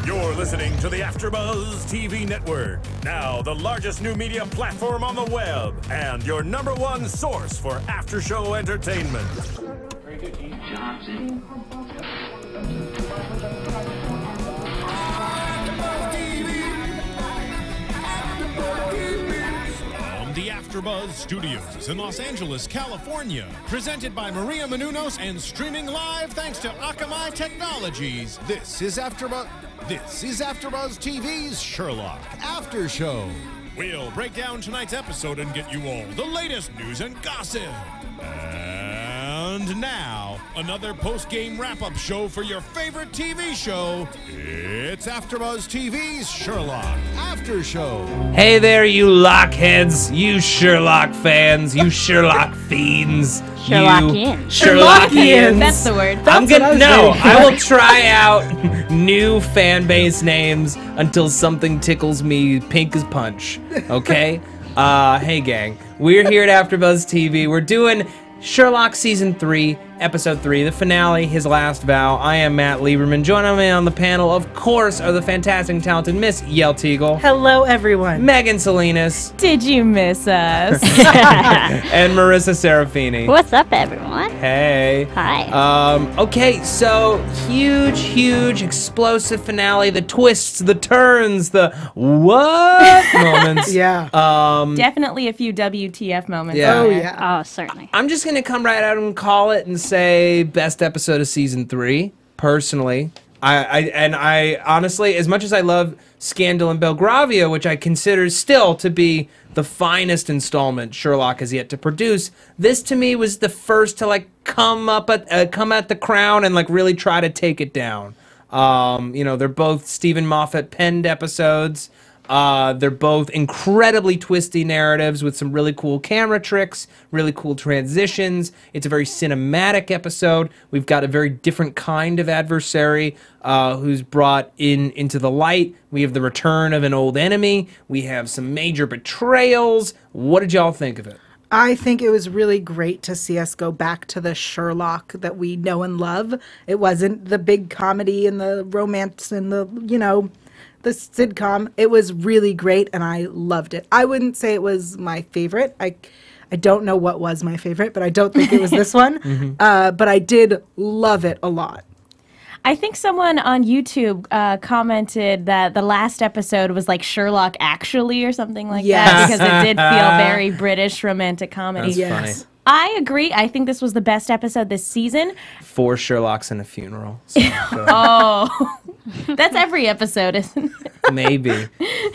You're listening to the AFTERBUZZ TV network. Now the largest new media platform on the web and your #1 source for after-show entertainment. Very good, Johnson. The AFTERBUZZ Studios in Los Angeles, California. Presented by Maria Menounos and streaming live thanks to Akamai Technologies. This is AFTERBUZZ TV's Sherlock After Show. We'll break down tonight's episode and get you all the latest news and gossip. And now, another post-game wrap-up show for your favorite TV show. It's AFTERBUZZ TV's Sherlock After Show. Hey there, you Lockheads, you Sherlock fans, you Sherlock fiends. Sherlockians. Sherlockians. That's the word. I will try out new fan base names until something tickles me pink as punch. Okay? Hey gang, we're here at AFTERBUZZ TV. We're doing Sherlock Season 3, Episode 3, the finale, His Last Vow. I am Matt Lieberman. Joining me on the panel, of course, are the fantastic and talented Miss Yael Tygiel. Hello, everyone. Megan Salinas. Did you miss us? And Marisa Serafini. What's up, everyone? Hey. Hi. Okay, so huge, explosive finale. The twists, the turns, the what moments. Yeah. Definitely a few WTF moments. Yeah. Oh, yeah. Oh, certainly. I'm just gonna come right out and call it and say best episode of Season 3, personally. I honestly, as much as I love Scandal in Belgravia, which I consider still to be the finest installment Sherlock has yet to produce, this to me was the first to like come at the crown and like really try to take it down. You know, they're both Stephen Moffat penned episodes. They're both incredibly twisty narratives with some really cool camera tricks, really cool transitions. It's a very cinematic episode. We've got a very different kind of adversary who's brought into the light. We have the return of an old enemy. We have some major betrayals. What did y'all think of it? I think it was really great to see us go back to the Sherlock that we know and love. It wasn't the big comedy and the romance and the, you know, the sitcom. It was really great, and I loved it. I wouldn't say it was my favorite. I don't know what was my favorite, but I don't think it was this one. But I did love it a lot. I think someone on YouTube commented that the last episode was like Sherlock Actually or something like that, because it did feel very British romantic comedy. That's funny. I agree. I think this was the best episode this season. 4 Sherlocks and a funeral. So, Oh, that's every episode, isn't it? maybe.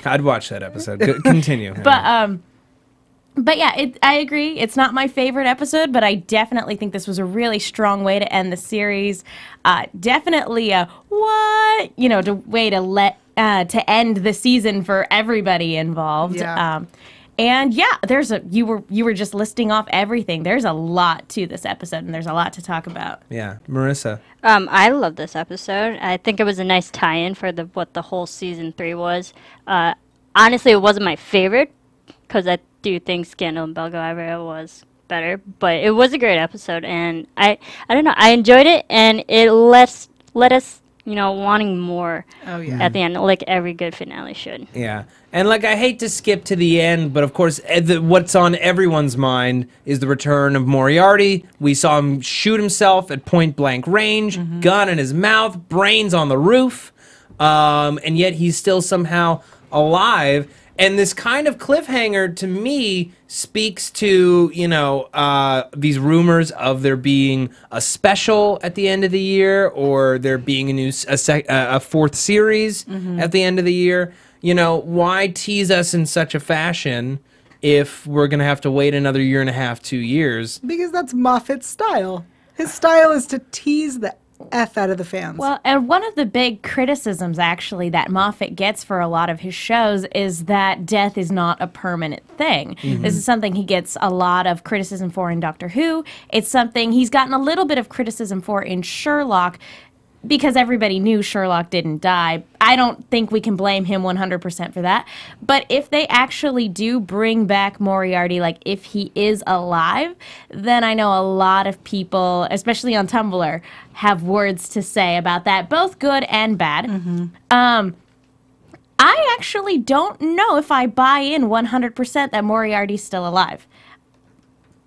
I'd watch that episode. Continue. But yeah, I agree. It's not my favorite episode, but I definitely think this was a really strong way to end the series. Definitely a way to end the season for everybody involved. Yeah. And yeah, you were just listing off everything. There's a lot to this episode, and there's a lot to talk about. Yeah, Marisa. I love this episode. I think it was a nice tie-in for what the whole season 3 was. Honestly, it wasn't my favorite because I do think Scandal in Belgravia was better, but it was a great episode, and I don't know, I enjoyed it, and it let us wanting more at the end, like every good finale should. Yeah. And, like, I hate to skip to the end, but, of course, what's on everyone's mind is the return of Moriarty. We saw him shoot himself at point-blank range, gun in his mouth, brains on the roof, and yet he's still somehow alive. And this kind of cliffhanger, to me, speaks to, these rumors of there being a special at the end of the year, or there being a fourth series at the end of the year. Why tease us in such a fashion if we're going to have to wait another 1.5 to 2 years? Because that's Moffat's style. His style is to tease the F out of the fans. Well, and one of the big criticisms, actually, that Moffat gets for a lot of his shows is that death is not a permanent thing. This is something he gets a lot of criticism for in Doctor Who. It's something he's gotten a little bit of criticism for in Sherlock, because everybody knew Sherlock didn't die. I don't think we can blame him 100% for that. But if they actually do bring back Moriarty, like if he is alive, then I know a lot of people, especially on Tumblr, have words to say about that, both good and bad. I actually don't know if I buy in 100% that Moriarty's still alive.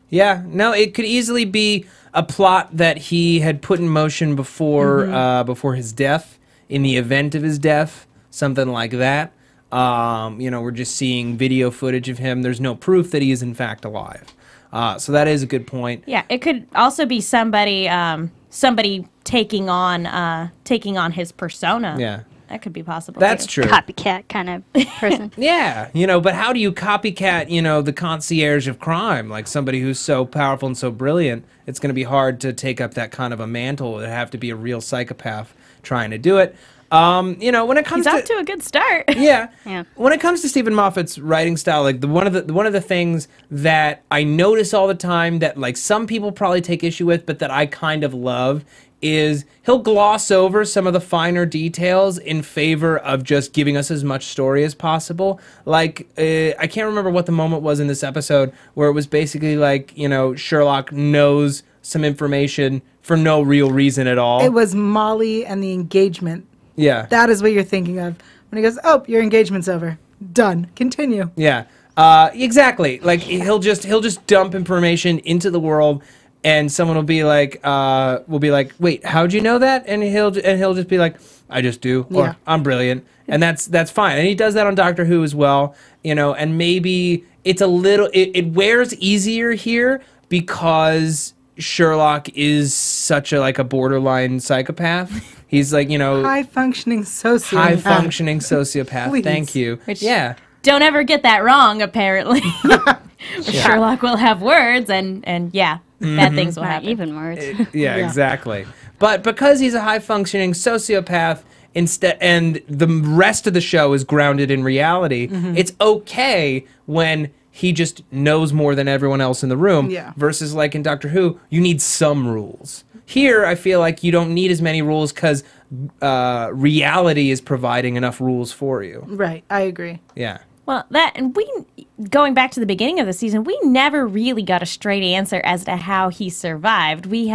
Yeah, no, it could easily be a plot that he had put in motion before before his death, in the event of his death, something like that. We're just seeing video footage of him. There's no proof that he is in fact alive. So that is a good point. Yeah, it could also be somebody taking on his persona. Yeah. That could be possible. That's too. true. Copycat kind of person. Yeah, but how do you copycat, the concierge of crime, like somebody who's so powerful and so brilliant? It's going to be hard to take up that kind of a mantle. It'd have to be a real psychopath trying to do it. When it comes He's off to a good start. Yeah. Yeah. When it comes to Stephen Moffat's writing style, like one of the things that I notice all the time that like some people probably take issue with, but that I kind of love, is he'll gloss over some of the finer details in favor of just giving us as much story as possible. Like, I can't remember what the moment was in this episode where it was basically like, Sherlock knows some information for no real reason at all. It was Molly and the engagement. Yeah. That is what you're thinking of. When he goes, oh, your engagement's over. Done. Continue. Yeah. Exactly. Like he'll just dump information into the world, and someone will be like, wait, how'd you know that? And he'll just be like, I just do, or Yeah. I'm brilliant, and that's fine. And he does that on Doctor Who as well, And maybe it's a little, it wears easier here because Sherlock is such a borderline psychopath. He's like, High functioning sociopath. high functioning sociopath. Please. Thank you. Which- Yeah. Don't ever get that wrong, apparently. Sherlock will have words, and bad things will Not happen. even words. Yeah, exactly. But because he's a high-functioning sociopath, and the rest of the show is grounded in reality, it's okay when he just knows more than everyone else in the room. Yeah. Versus like in Doctor Who, you need some rules. Here, I feel like you don't need as many rules because reality is providing enough rules for you. Right. I agree. Yeah. Well, going back to the beginning of the season, we never really got a straight answer as to how he survived. We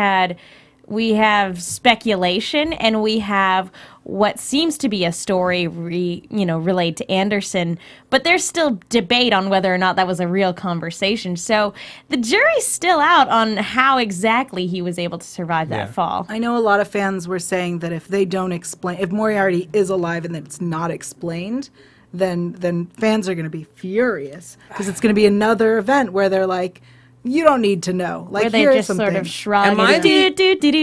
have speculation, and we have what seems to be a story relayed to Anderson, but there's still debate on whether or not that was a real conversation. So the jury's still out on how exactly he was able to survive that fall. I know a lot of fans were saying that if they don't explain, if Moriarty is alive and it's not explained, then fans are going to be furious because it's going to be another event where they're like, you don't need to know. Like, Where they here's just something. sort of shrug. Am I the-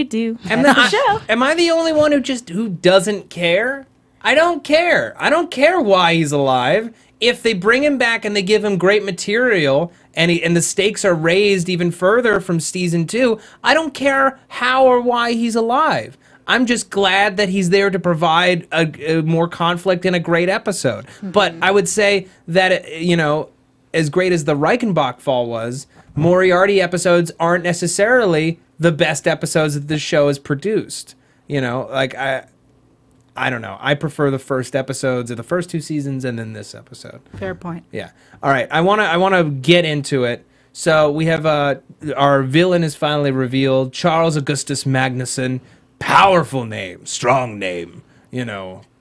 do. Am That's the show. Am I the only one who doesn't care? I don't care. I don't care why he's alive. If they bring him back and they give him great material and the stakes are raised even further from season 2, I don't care how or why he's alive. I'm just glad that he's there to provide a more conflict in a great episode. But I would say that, as great as the Reichenbach fall was, Moriarty episodes aren't necessarily the best episodes that this show has produced. I don't know. I prefer the first episodes of the first 2 seasons and then this episode. Fair point. Yeah. All right. I wanna get into it. So we have our villain is finally revealed. Charles Augustus Magnussen. Powerful name, strong name.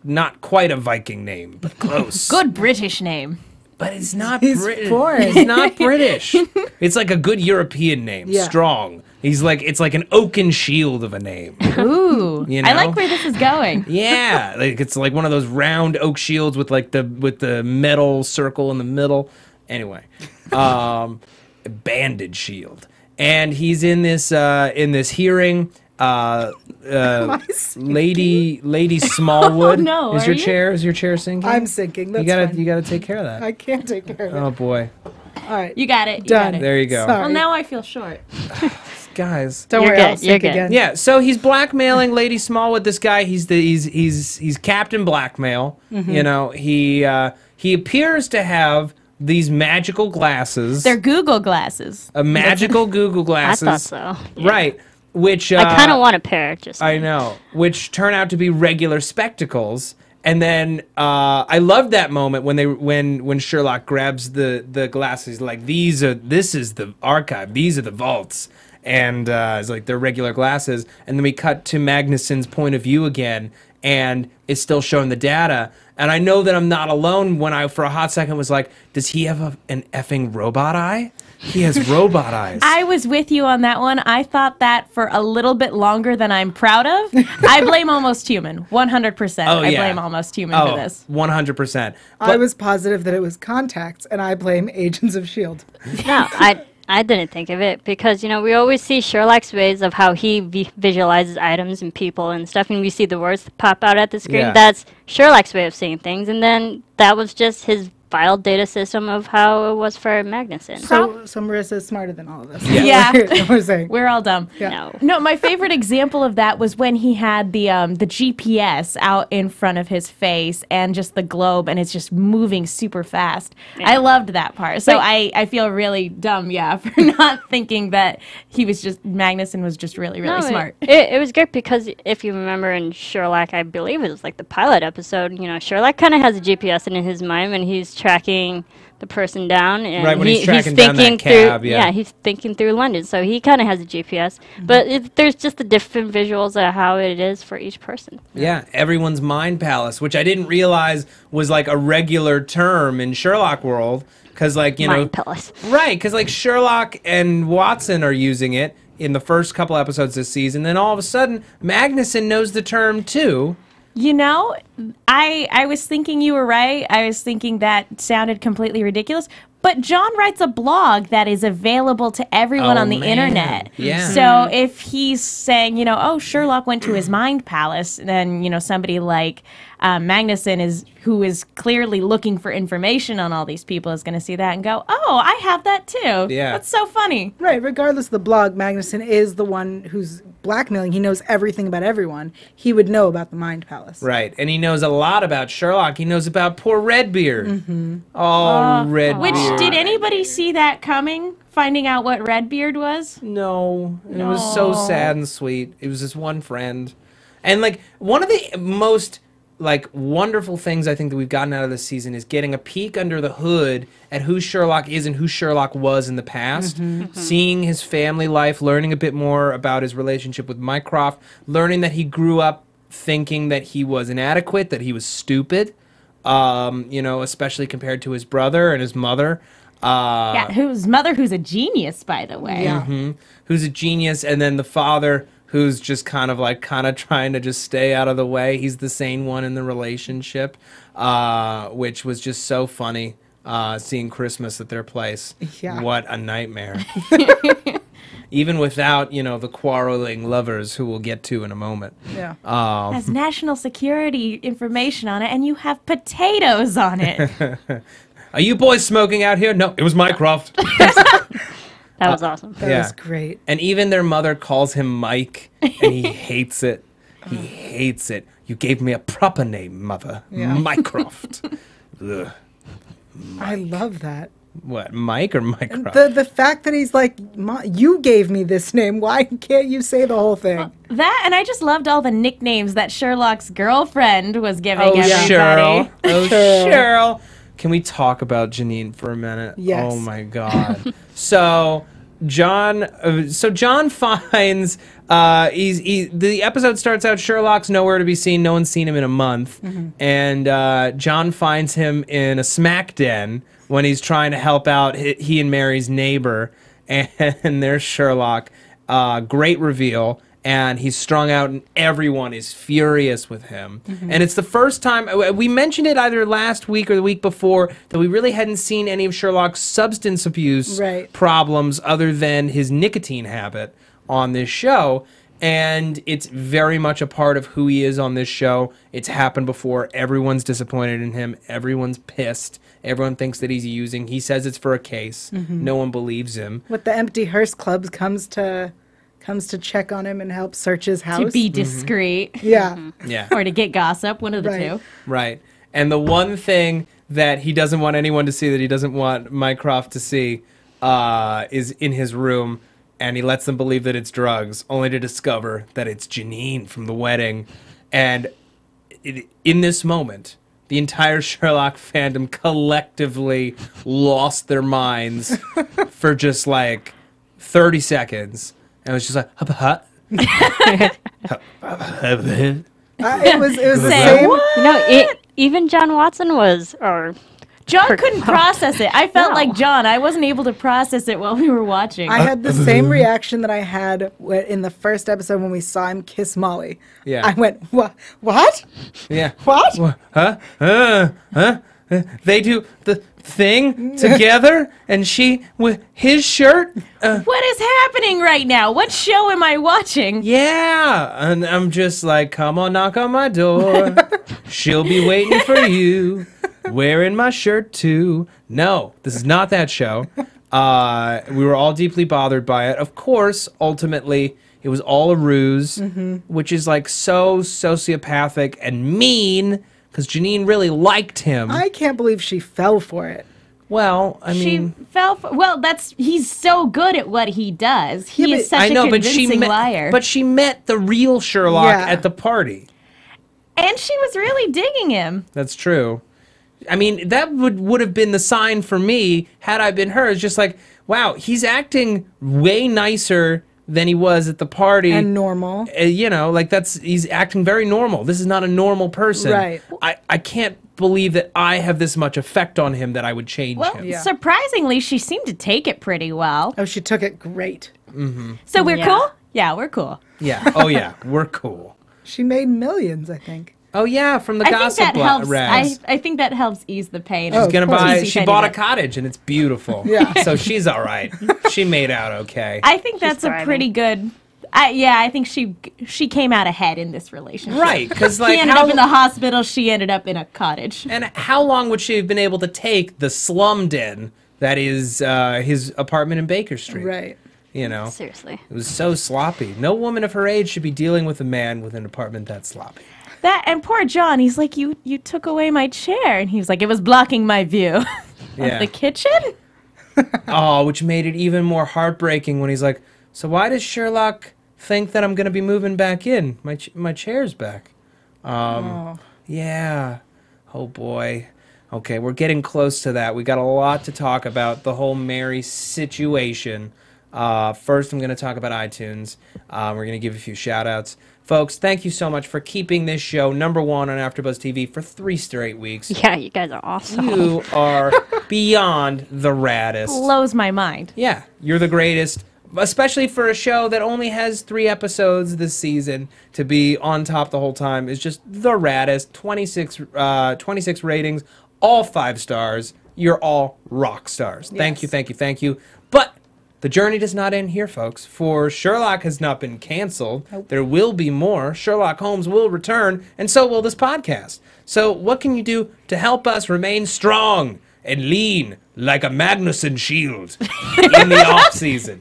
Not quite a Viking name, but close. Good British name. But it's not He's British. foreign. It's not British. It's like a good European name. Yeah. Strong. It's like an oaken shield of a name. Ooh. You I know? like where this is going. Yeah, it's like one of those round oak shields with the metal circle in the middle. Anyway, a banded shield, and he's in this hearing. Lady Smallwood. Oh, no, is are your you? chair sinking? I'm sinking. That's you gotta take care of that. I can't take care of it. Oh boy, All right. You got it. You Done. got it. there you go. Sorry. Well, now I feel short. Guys. Don't You're worry, good, I'll you're sink good. again. Yeah, so he's blackmailing Lady Smallwood. This guy, he's Captain Blackmail. He appears to have these magical glasses. They're Google glasses. a magical Google I glasses. thought so. Yeah. Right. Which I kind of want a pair. Just I know, which turn out to be regular spectacles, And then I loved that moment when Sherlock grabs the glasses, like this is the archive, these are the vaults, and it's like they're regular glasses. And then we cut to Magnussen's point of view again, and it's still showing the data. And I know that I'm not alone when I, for a hot second, was like, does he have an effing robot eye? He has robot eyes. I was with you on that one. I thought that for a little bit longer than I'm proud of. I blame Almost Human, 100%. Oh, I yeah. blame Almost Human for this. 100%. I was positive that it was Contacts, and I blame Agents of S.H.I.E.L.D. No, I didn't think of it because, you know, we always see Sherlock's ways of how he visualizes items and people and stuff, and we see the words pop out at the screen. Yeah. That's Sherlock's way of seeing things, and then that was just his filed data system of how it was for Magnussen. So Marissa is smarter than all of us. Yeah. We're saying. We're all dumb. Yeah. No, my favorite example of that was when he had the GPS out in front of his face and just the globe, and it's just moving super fast. Yeah. I loved that part. So I feel really dumb, for not thinking that Magnussen was just really, really smart. It was great because if you remember in Sherlock, I believe it was like the pilot episode, you know, Sherlock kind of has a GPS in his mind when he's tracking the person down, and Right, when he's tracking he's down thinking that cab, through, yeah. he's thinking through London, so he kind of has a GPS. But there's just the different visuals of how it is for each person. Yeah, everyone's mind palace, which I didn't realize was like a regular term in Sherlock world, because like, you know, Mind palace. right, because like Sherlock and Watson are using it in the first couple episodes this season, then all of a sudden Magnussen knows the term too. You know, I was thinking you were right. I was thinking that sounded completely ridiculous. But John writes a blog that is available to everyone on the internet. Yeah. So if he's saying, you know, oh, Sherlock went to his mind palace, then, you know, somebody like Magnussen who is clearly looking for information on all these people is going to see that and go, oh, I have that too. Yeah. That's so funny. Right, regardless of the blog, Magnussen is the one who's blackmailing. He knows everything about everyone. He would know about the Mind Palace. Right, and he knows a lot about Sherlock. He knows about poor Redbeard. Mm-hmm. Oh, Redbeard. Which, did anybody see that coming? Finding out what Redbeard was? No, it was so sad and sweet. It was this one friend. And like one of the most like wonderful things I think that we've gotten out of this season is getting a peek under the hood at who Sherlock is and who Sherlock was in the past. Seeing his family life, learning a bit more about his relationship with Mycroft, learning that he grew up thinking that he was inadequate, that he was stupid, you know, especially compared to his brother and his mother. Whose mother, who's a genius, by the way. Yeah. Who's a genius, and then the father who's just kind of trying to just stay out of the way. He's the sane one in the relationship, which was just so funny, seeing Christmas at their place. Yeah. What a nightmare. Even without, you know, the quarreling lovers who we'll get to in a moment. Yeah. Has national security information on it, and you have potatoes on it. Are you boys smoking out here? No, it was Mycroft. That was awesome. That was great. And even their mother calls him Mike, and he hates it. He hates it. You gave me a proper name, mother. Yeah. Mycroft. Ugh. I love that. What, Mike or Mycroft? The fact that he's like, you gave me this name. Why can't you say the whole thing? That, and I just loved all the nicknames that Sherlock's girlfriend was giving everybody. Cheryl. Oh, Cheryl. Can we talk about Janine for a minute? Yes. Oh my God. So John finds the episode starts out. Sherlock's nowhere to be seen. No one's seen him in a month, and John finds him in a smack den when he's trying to help out he and Mary's neighbor, and there's Sherlock. Great reveal. And he's strung out, and everyone is furious with him. And it's the first time, we mentioned it either last week or the week before, that we really hadn't seen any of Sherlock's substance abuse problems other than his nicotine habit on this show. And it's very much a part of who he is on this show. It's happened before. Everyone's disappointed in him. Everyone's pissed. Everyone thinks that he's using. He says it's for a case. No one believes him. With the Empty Hearse Club comes to check on him and help search his house. To be discreet. Yeah. Yeah. Or to get gossip, one of the two. Right. And the one thing that he doesn't want anyone to see, that he doesn't want Mycroft to see, is in his room, and he lets them believe that it's drugs, only to discover that it's Janine from the wedding. And in this moment, the entire Sherlock fandom collectively lost their minds for just like 30 seconds. And it was just like, It was the Say same. what? You know, even John Watson was, or John couldn't process it. I felt like John. I wasn't able to process it while we were watching. I had the same reaction that I had in the first episode when we saw him kiss Molly. Yeah. I went, what? yeah. What? Huh? They do the thing together, and she with his shirt. What is happening right now? What show am I watching? Yeah, and I'm just like, come on, knock on my door. She'll be waiting for you, wearing my shirt too. No, this is not that show. We were all deeply bothered by it. Of course, ultimately, it was all a ruse, which is like so sociopathic and mean, because Janine really liked him. I can't believe she fell for it. Well, I mean, She fell for. Well, he's so good at what he does. He Yeah, is but- such I know, a but convincing liar. but she met the real Sherlock Yeah. at the party. And she was really digging him. That's true. I mean, that would have been the sign for me had I been her. It's just like, wow, he's acting way nicer than he was at the party. And normal. You know, like he's acting very normal. This is not a normal person. Right. I can't believe that I have this much effect on him that I would change Well, him. Yeah. surprisingly, she seemed to take it pretty well. Oh, she took it great. So we're Yeah. cool? Yeah, we're cool. Yeah. Oh yeah, we're cool. She made millions, I think. Oh yeah, from the I think gossip that helps. rags. I think that helps ease the pain. Oh, She's gonna of course. buy. Easy She penny bought a bit. cottage and it's beautiful. Yeah. So she's all right. She made out okay. I think that's a thriving. pretty good. I think she came out ahead in this relationship. Right, because He like ended up in the hospital. She ended up in a cottage. and how long would she have been able to take the slum den that is his apartment in Baker Street? Right. You know, seriously. it was so sloppy. No woman of her age should be dealing with a man with an apartment that sloppy. That and poor John. He's like, you took away my chair, and he was like, it was blocking my view Yeah. of the kitchen. Oh, which made it even more heartbreaking when he's like, so why does Sherlock think that I'm going to be moving back in? My chair's back. Yeah. Oh, boy. Okay, we're getting close to that. We got a lot to talk about, the whole Mary situation. First, I'm going to talk about iTunes. We're going to give a few shout-outs. Folks, thank you so much for keeping this show #1 on AfterBuzz TV for 3 straight weeks. Yeah, you guys are awesome. You are beyond the raddest. Blows my mind. Yeah, you're the greatest, especially for a show that only has 3 episodes this season. To be on top the whole time is just the raddest. 26 ratings, all 5 stars. You're all rock stars. Thank you, thank you, thank you. But the journey does not end here, folks, for Sherlock has not been canceled. There will be more. Sherlock Holmes will return, and so will this podcast. So what can you do to help us remain strong and lean like a Magnussen shield in the off-season?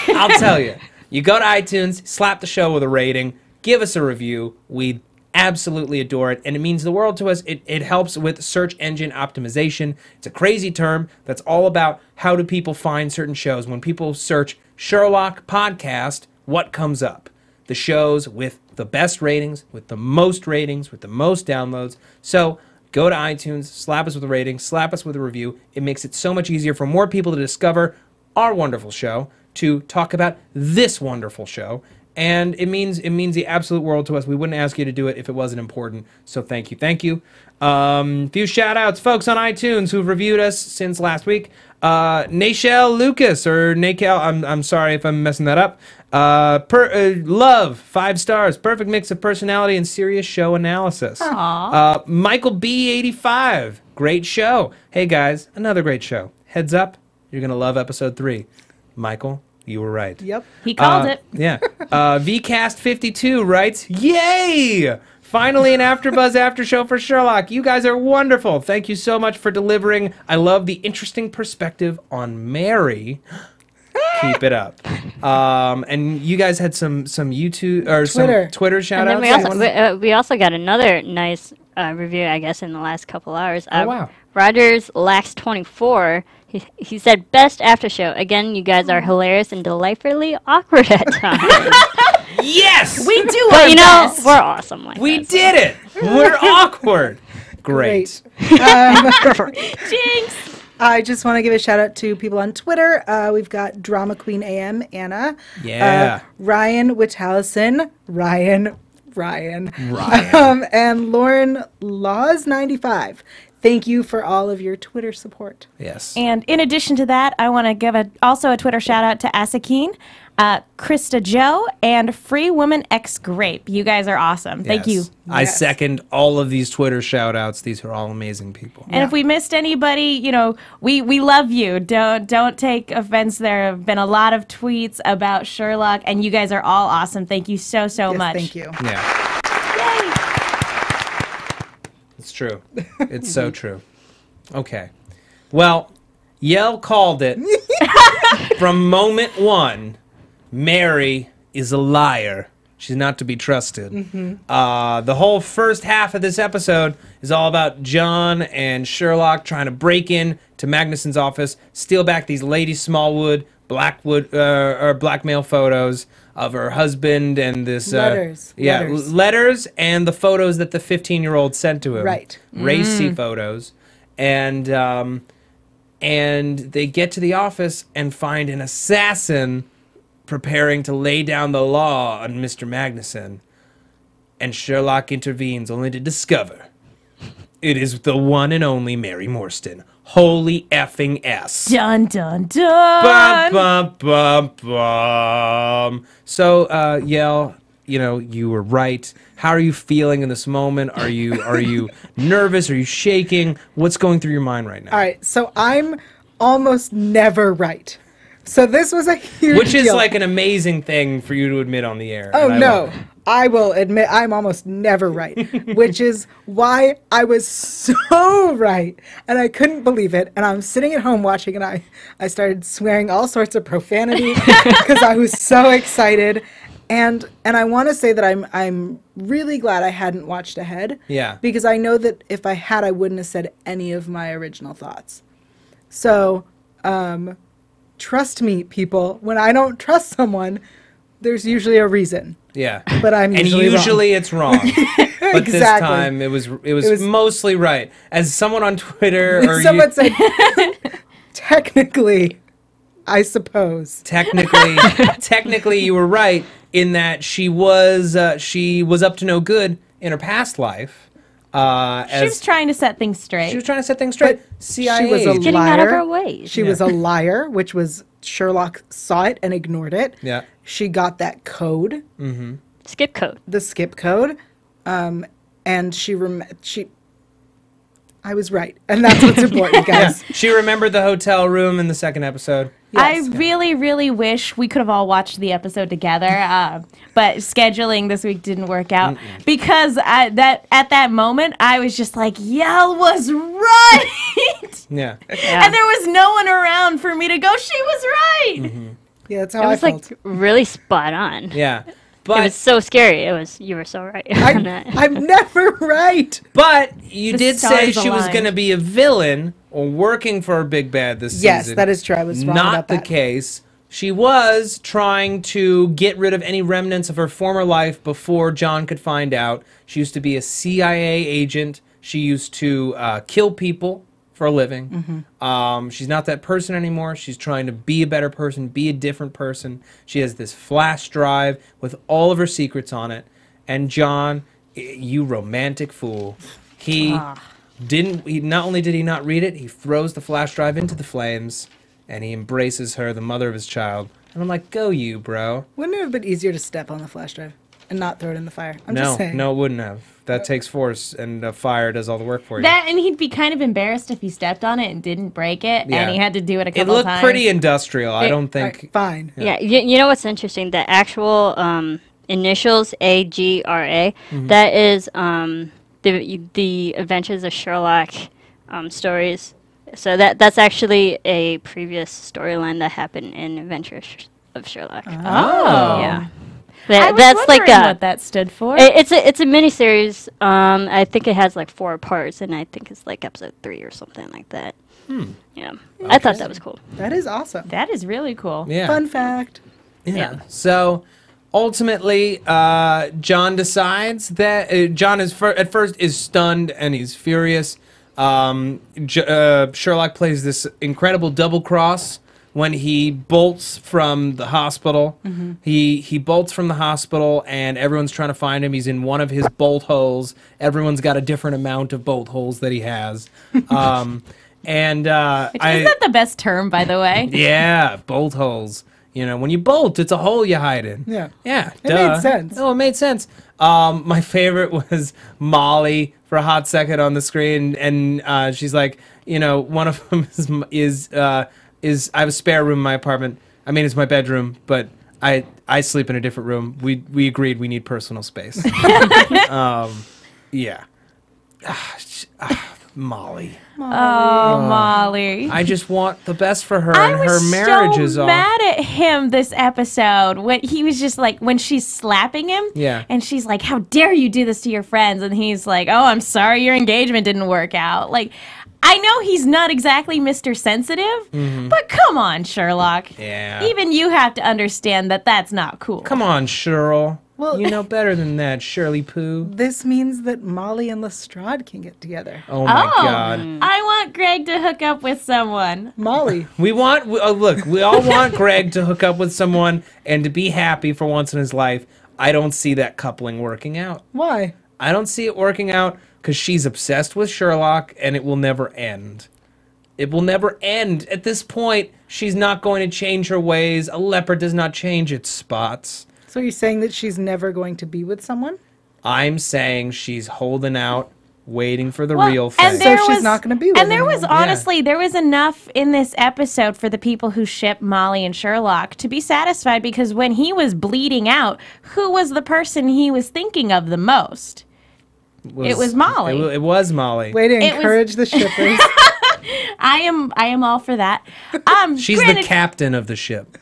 I'll tell you. You go to iTunes, slap the show with a rating, give us a review. We absolutely adore it, and it means the world to us. It helps with search engine optimization. It's a crazy term that's all about how do people find certain shows. When people search Sherlock podcast, what comes up? The shows with the best ratings, with the most downloads. So go to iTunes, slap us with a rating, slap us with a review. It makes it so much easier for more people to discover our wonderful show, to talk about this wonderful show. And it means the absolute world to us. We wouldn't ask you to do it if it wasn't important. So thank you. Few shout outs, folks on iTunes who've reviewed us since last week. Nashel Lucas, or Nakel, I'm sorry if I'm messing that up. Love, 5 stars. Perfect mix of personality and serious show analysis. Michael B85, great show. Hey guys, another great show. Heads up, you're going to love episode 3. Michael, you were right. Yep. He called it. Yeah. VCast52 writes, yay! Finally an AfterBuzz after show for Sherlock. You guys are wonderful. Thank you so much for delivering. I love the interesting perspective on Mary. Keep it up. And you guys had some YouTube or Twitter. some Twitter shout And outs. then we also got another nice review, I guess, in the last couple hours. Oh, wow. Rogers Lax 24. He said, best after show. Again, you guys are hilarious and delightfully awkward at times. Yes! We do But our you know, best. we're awesome like We that. did it! We're awkward. Great. Jinx. I just want to give a shout out to people on Twitter. We've got Drama Queen AM, Anna. Yeah. Ryan Witallison. Ryan. And Lauren Laws95. Thank you for all of your Twitter support. Yes. And in addition to that, I want to give also a Twitter shout out to Asakeen, Krista Joe, and Free Woman X Grape. You guys are awesome. Thank you. I Yes. second all of these Twitter shout outs. These are all amazing people. And if we missed anybody, you know, we love you. Don't take offense. There have been a lot of tweets about Sherlock, and you guys are all awesome. Thank you so Yes, much. thank you. Yeah. It's true. It's so true. Okay. Well, Yael called it from moment one. Mary is a liar. She's not to be trusted. The whole first half of this episode is all about John and Sherlock trying to break in to Magnussen's office, steal back these Lady Smallwood blackmail photos of her husband and this Letters. letters and the photos that the 15-year-old sent to him. Right. Racy photos. And they get to the office and find an assassin preparing to lay down the law on Mr. Magnussen. And Sherlock intervenes only to discover it is the one and only Mary Morston. Holy effing S. Dun dun dun. Bum, bum, bum, bum. So, Yael, you know, you were right. How are you feeling in this moment? Are you nervous? Are you shaking? What's going through your mind right now? All right, so I'm almost never right. So this was a huge Which is deal. like an amazing thing for you to admit on the air. Oh, and I no. love it. I will admit I'm almost never right, which is why I was so right. And I couldn't believe it. And I'm sitting at home watching, and I started swearing all sorts of profanity because I was so excited. And I want to say that I'm really glad I hadn't watched ahead. Yeah. Because I know that if I had, I wouldn't have said any of my original thoughts. So, trust me, people. When I don't trust someone, there's usually a reason. Yeah. But I'm usually and usually it's wrong. But this Exactly. time it was mostly right. As someone on Twitter or Someone said, technically, I suppose. technically you were right in that she was up to no good in her past life. She was trying to set things straight. She was trying to set things straight. CIA She was a agent. Getting out of liar. our ways. She was a liar, which was Sherlock saw it and ignored it. Yeah. She got that code, Skip code. the skip code, and she I was right, and that's what's important, guys. She remembered the hotel room in the second episode. Yes. I really, really wish we could have all watched the episode together, but scheduling this week didn't work out because at that moment I was just like, Yael was right, Yeah. and there was no one around for me to go. She was right. Yeah, that's It how I was felt. like really spot on. Yeah. It But was so scary. You were so right on that. I'm never right. But you The did say stars she was aligned. going to be a villain or working for a big bad this Yes, season. that is true. I was wrong Not about the that. case. She was trying to get rid of any remnants of her former life before John could find out. She used to be a CIA agent. She used to kill people for a living. She's not that person anymore. She's trying to be a better person, be a different person. She has this flash drive with all of her secrets on it. And John, you romantic fool, he not only did he not read it, he throws the flash drive into the flames and he embraces her, the mother of his child. And I'm like, go you, bro. Wouldn't it have been easier to step on the flash drive and not throw it in the fire? I'm just saying. No, it wouldn't have. That takes force, and fire does all the work for you. That and he'd be kind of embarrassed if he stepped on it and didn't break it, Yeah. and he had to do it a It couple looked times. pretty industrial. I don't All think. right, fine. Yeah, you know what's interesting? The actual initials AGRA. That is the Adventures of Sherlock stories. So that's actually a previous storyline that happened in Adventures of Sherlock. Oh, Yeah, I was that's like wondering what that stood for. It's a miniseries. I think it has like 4 parts, and I think it's like episode 3 or something like that. Yeah, I thought that was cool. That is awesome. That is really cool. Yeah. Fun fact. Yeah. So, ultimately, John decides that John is at first is stunned and he's furious. Sherlock plays this incredible double cross when he bolts from the hospital. He bolts from the hospital and everyone's trying to find him. He's in one of his bolt holes. Everyone's got a different amount of bolt holes that he has. Isn't that the best term, by the way? Yeah, bolt holes. You know, when you bolt, it's a hole you hide in. Yeah. Yeah, It made sense. Oh, it made sense. My favorite was Molly for a hot second on the screen, and she's like, you know, one of them is I have a spare room in my apartment. I mean, it's my bedroom, but I sleep in a different room. We agreed we need personal space. Yeah. Molly. Oh, Molly. I just want the best for her, and her marriage is off. I was so mad at him this episode when he was just like, when she's slapping him, and she's like, "How dare you do this to your friends?" And he's like, "Oh, I'm sorry, your engagement didn't work out." Like, I know he's not exactly Mr. Sensitive, but come on, Sherlock. Yeah. Even you have to understand that that's not cool. Come on, Cheryl. Well, you know better than that, Shirley Pooh. This means that Molly and Lestrade can get together. Oh my God! I want Greg to hook up with someone. Molly. We all want Greg to hook up with someone and to be happy for once in his life. I don't see that coupling working out. Why? I don't see it working out because she's obsessed with Sherlock, and it will never end. It will never end. At this point, she's not going to change her ways. A leopard does not change its spots. So you're saying that she's never going to be with someone? I'm saying she's holding out, waiting for the real thing. And So she's not going to be with And there anyone. was, honestly, there was enough in this episode for the people who ship Molly and Sherlock to be satisfied, because when he was bleeding out, who was the person he was thinking of the most? It was Molly. It was Molly. Way to encourage the shippers. I am all for that. She's the captain of the ship.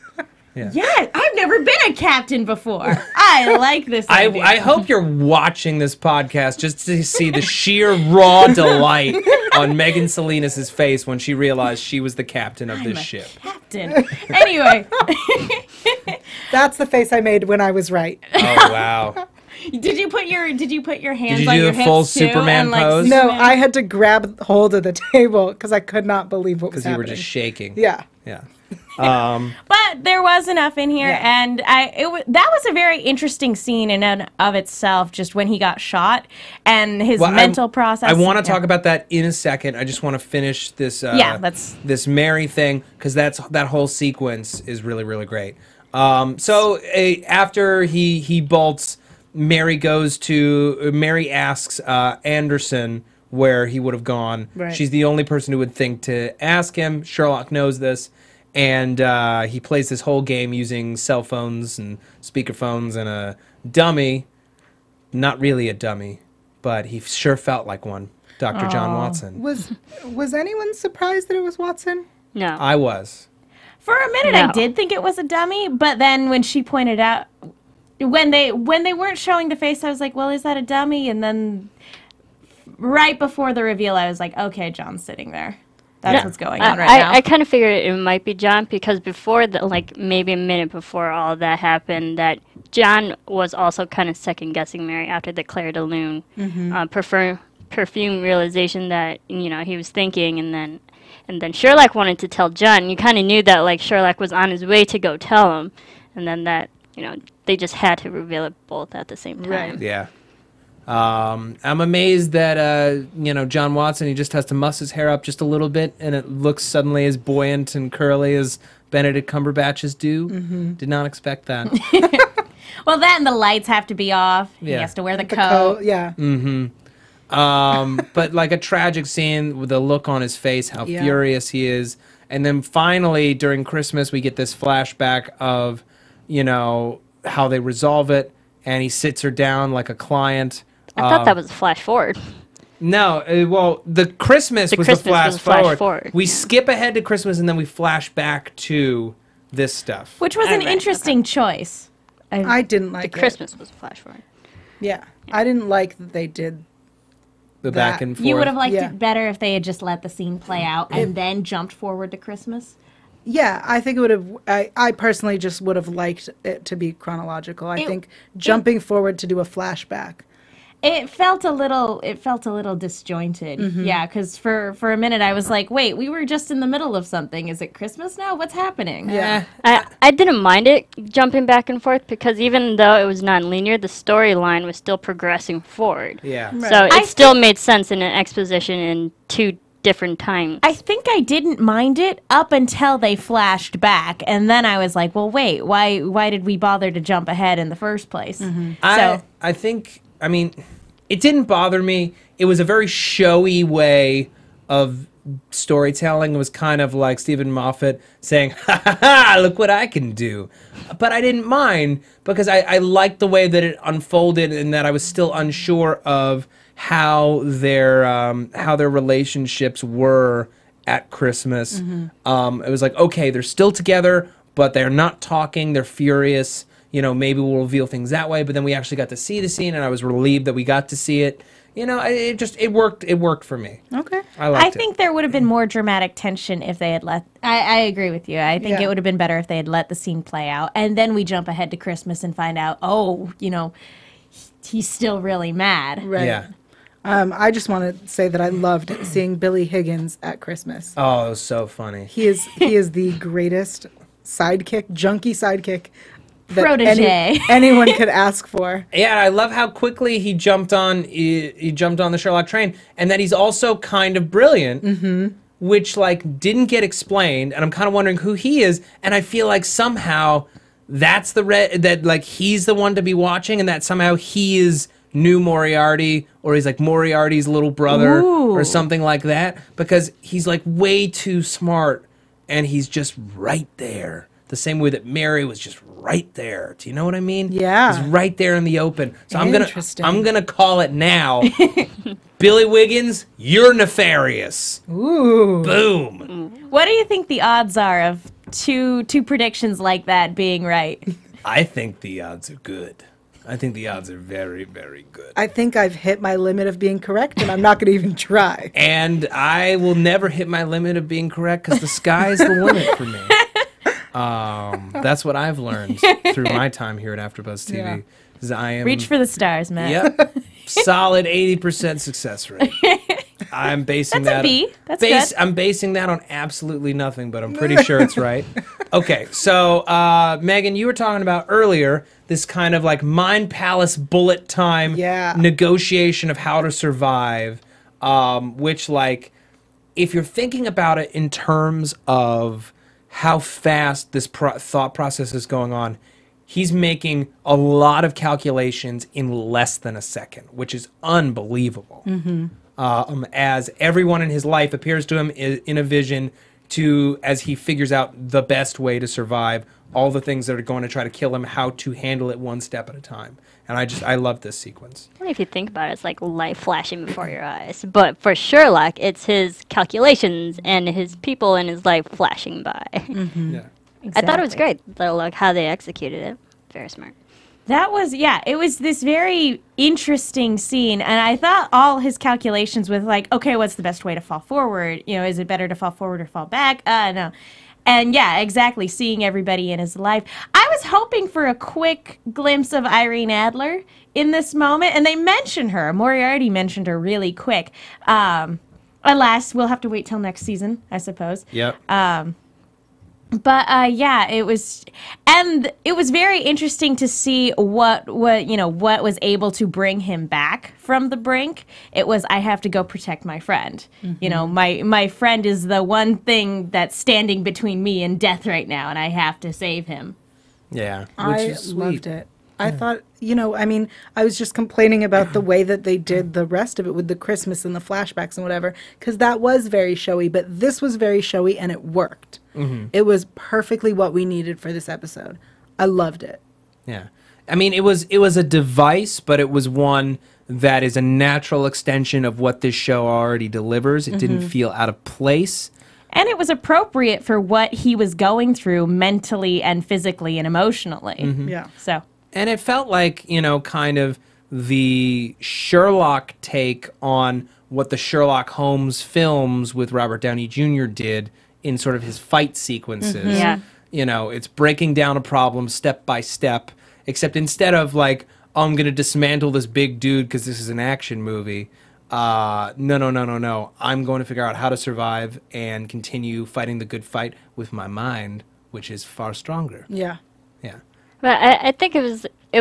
Yeah, I've never been a captain before. I like this idea. I hope you're watching this podcast just to see the sheer raw delight on Megan Salinas' face when she realized she was the captain of this ship. Captain. Anyway. That's the face I made when I was right. Oh, wow. Did you put your hands Did you on do your the hips full too, Superman and, like, pose? No, I had to grab hold of the table because I could not believe what was Because you happening. were just shaking. Yeah. Yeah. But there was enough in here, and that was a very interesting scene in and of itself. Just when he got shot and his mental process. I want to talk about that in a second. I just want to finish this. This Mary thing, because that whole sequence is really, really great. After he bolts, Mary asks Anderson where he would have gone. Right. She's the only person who would think to ask him. Sherlock knows this. And he plays this whole game using cell phones and speakerphones and a dummy. Not really a dummy, but he sure felt like one. Dr. John Watson. Was anyone surprised that it was Watson? No. I was. For a minute, I did think it was a dummy, but then when she pointed out, when they weren't showing the face, I was like, well, is that a dummy? And then right before the reveal, I was like, okay, John's sitting there. That's what's going on right now. I kind of figured it might be John, because before maybe a minute before all that happened, that John was also kind of second guessing Mary after the Claire de Lune perfume realization that he was thinking, and then Sherlock wanted to tell John. You kind of knew that Sherlock was on his way to go tell him, and then that they just had to reveal it both at the same time. Right. Yeah. I'm amazed that John Watson, he just has to muss his hair up just a little bit and it looks suddenly as buoyant and curly as Benedict Cumberbatch's do. Did not expect that. Well, that and the lights have to be off. Yeah. He has to wear the coat. Yeah. But like a tragic scene with the look on his face, how furious he is. And then finally during Christmas we get this flashback of how they resolve it, and he sits her down like a client. I thought that was a flash forward. No, the Christmas was the flash forward. We skip ahead to Christmas and then we flash back to this stuff. Which was an interesting choice. I didn't like it. Christmas was a flash forward. Yeah. I didn't like that they did the back and forth. You would have liked it better if they had just let the scene play out and then jumped forward to Christmas? Yeah, I think it would have. I personally just would have liked it to be chronological. I think jumping forward to do a flashback. It felt a little disjointed. Yeah, because for a minute I was like, wait, we were just in the middle of something. Is it Christmas now? What's happening? Yeah. I didn't mind it jumping back and forth because even though it was non-linear, the storyline was still progressing forward. Yeah. So it still made sense in an exposition in two different times. I think I didn't mind it up until they flashed back, and then I was like, well, wait, why did we bother to jump ahead in the first place? I think, I mean, it didn't bother me. It was a very showy way of storytelling. It was kind of like Stephen Moffat saying, ha ha ha, look what I can do. But I didn't mind because I liked the way that it unfolded and that I was still unsure of how their relationships were at Christmas. It was like, okay, they're still together, but they're not talking. They're furious. You know, maybe we'll reveal things that way. But then we actually got to see the scene, and I was relieved that we got to see it. You know, it worked. It worked for me. Okay. I think there would have been more dramatic tension if they had let. I agree with you. I think Yeah. it would have been better if they had let the scene play out, and then we jump ahead to Christmas and find out, oh, you know, he's still really mad. Right. Yeah. I just want to say that I loved seeing Billy Higgins at Christmas. Oh, it was so funny. He is the greatest junkie sidekick that Protege. anyone could ask for. Yeah, I love how quickly he jumped on the Sherlock train, and that he's also kind of brilliant, which like didn't get explained, and I'm kind of wondering who he is, and I feel like somehow that's that like he's the one to be watching, and that somehow he is new Moriarty, or he's like Moriarty's little brother, or something like that, because he's like way too smart, and he's just right there. The same way that Mary was just right there. Do you know what I mean? Yeah. He's right there in the open. So Interesting. I'm gonna call it now. Billy Wiggins, you're nefarious. Ooh. Boom. What do you think the odds are of two predictions like that being right? I think the odds are good. I think the odds are very, very good. I think I've hit my limit of being correct, and I'm not going to even try. And I will never hit my limit of being correct because the sky's the limit for me. That's what I've learned through my time here at AfterBuzz TV. Yeah. Is I am Reach for the stars, Matt. Yep. Solid 80% success rate. I'm basing That's a that B. That's good. I'm basing that on absolutely nothing, but I'm pretty sure it's right. Okay, so Megan, you were talking about earlier this kind of like Mind Palace bullet time negotiation of how to survive, which like if you're thinking about it in terms of how fast this thought process is going on, he's making a lot of calculations in less than a second, which is unbelievable. As everyone in his life appears to him in a vision as he figures out the best way to survive, all the things that are going to try to kill him, how to handle it one step at a time. And I love this sequence. Well, if you think about it, it's like light flashing before your eyes. But for Sherlock, it's his calculations and his people in his life flashing by. Yeah. I thought it was great, like how they executed it. Very smart. That was, it was this very interesting scene, and I thought all his calculations with like, okay, what's the best way to fall forward? You know, is it better to fall forward or fall back? No. And yeah, exactly, seeing everybody in his life. I was hoping for a quick glimpse of Irene Adler in this moment, and they mention her. Moriarty mentioned her really quick. Alas, we'll have to wait till next season, I suppose. Yep. But yeah, it was very interesting to see what was able to bring him back from the brink. It was, I have to go protect my friend. You know, my friend is the one thing that's standing between me and death right now, and I have to save him. Yeah, I loved it. I thought, I was just complaining about the way that they did the rest of it with the Christmas and the flashbacks and whatever, because that was very showy, but this was very showy and it worked. It was perfectly what we needed for this episode. I loved it. Yeah. I mean, it was a device, but it was one that is a natural extension of what this show already delivers. It didn't feel out of place. And it was appropriate for what he was going through mentally and physically and emotionally. Yeah. So. And it felt like, kind of the Sherlock take on what the Sherlock Holmes films with Robert Downey Jr. did in sort of his fight sequences. Yeah. You know, it's breaking down a problem step by step, except instead of like, oh, I'm going to dismantle this big dude because this is an action movie. No. I'm going to figure out how to survive and continue fighting the good fight with my mind, which is far stronger. Yeah. Yeah. But I think it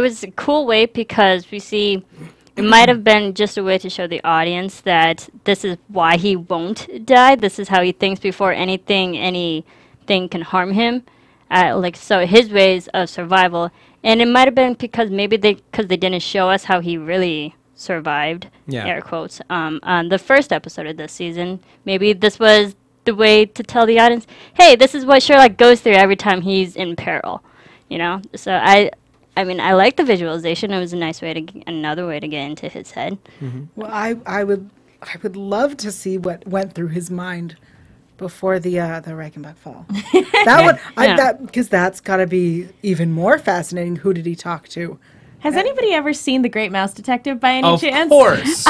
was a cool way because we see it might have been just a way to show the audience that this is why he won't die. This is how he thinks before anything can harm him. So his ways of survival. And it might have been because maybe they didn't show us how he really survived, air quotes, on the first episode of this season. Maybe this was the way to tell the audience, hey, this is what Sherlock goes through every time he's in peril. You know? So I mean, I like the visualization. It was a nice way another way to get into his head. Mm-hmm. Well, I would love to see what went through his mind before the Reichenbach fall. Because that's got to be even more fascinating. Who did he talk to? Has anybody ever seen The Great Mouse Detective by any chance? Of course.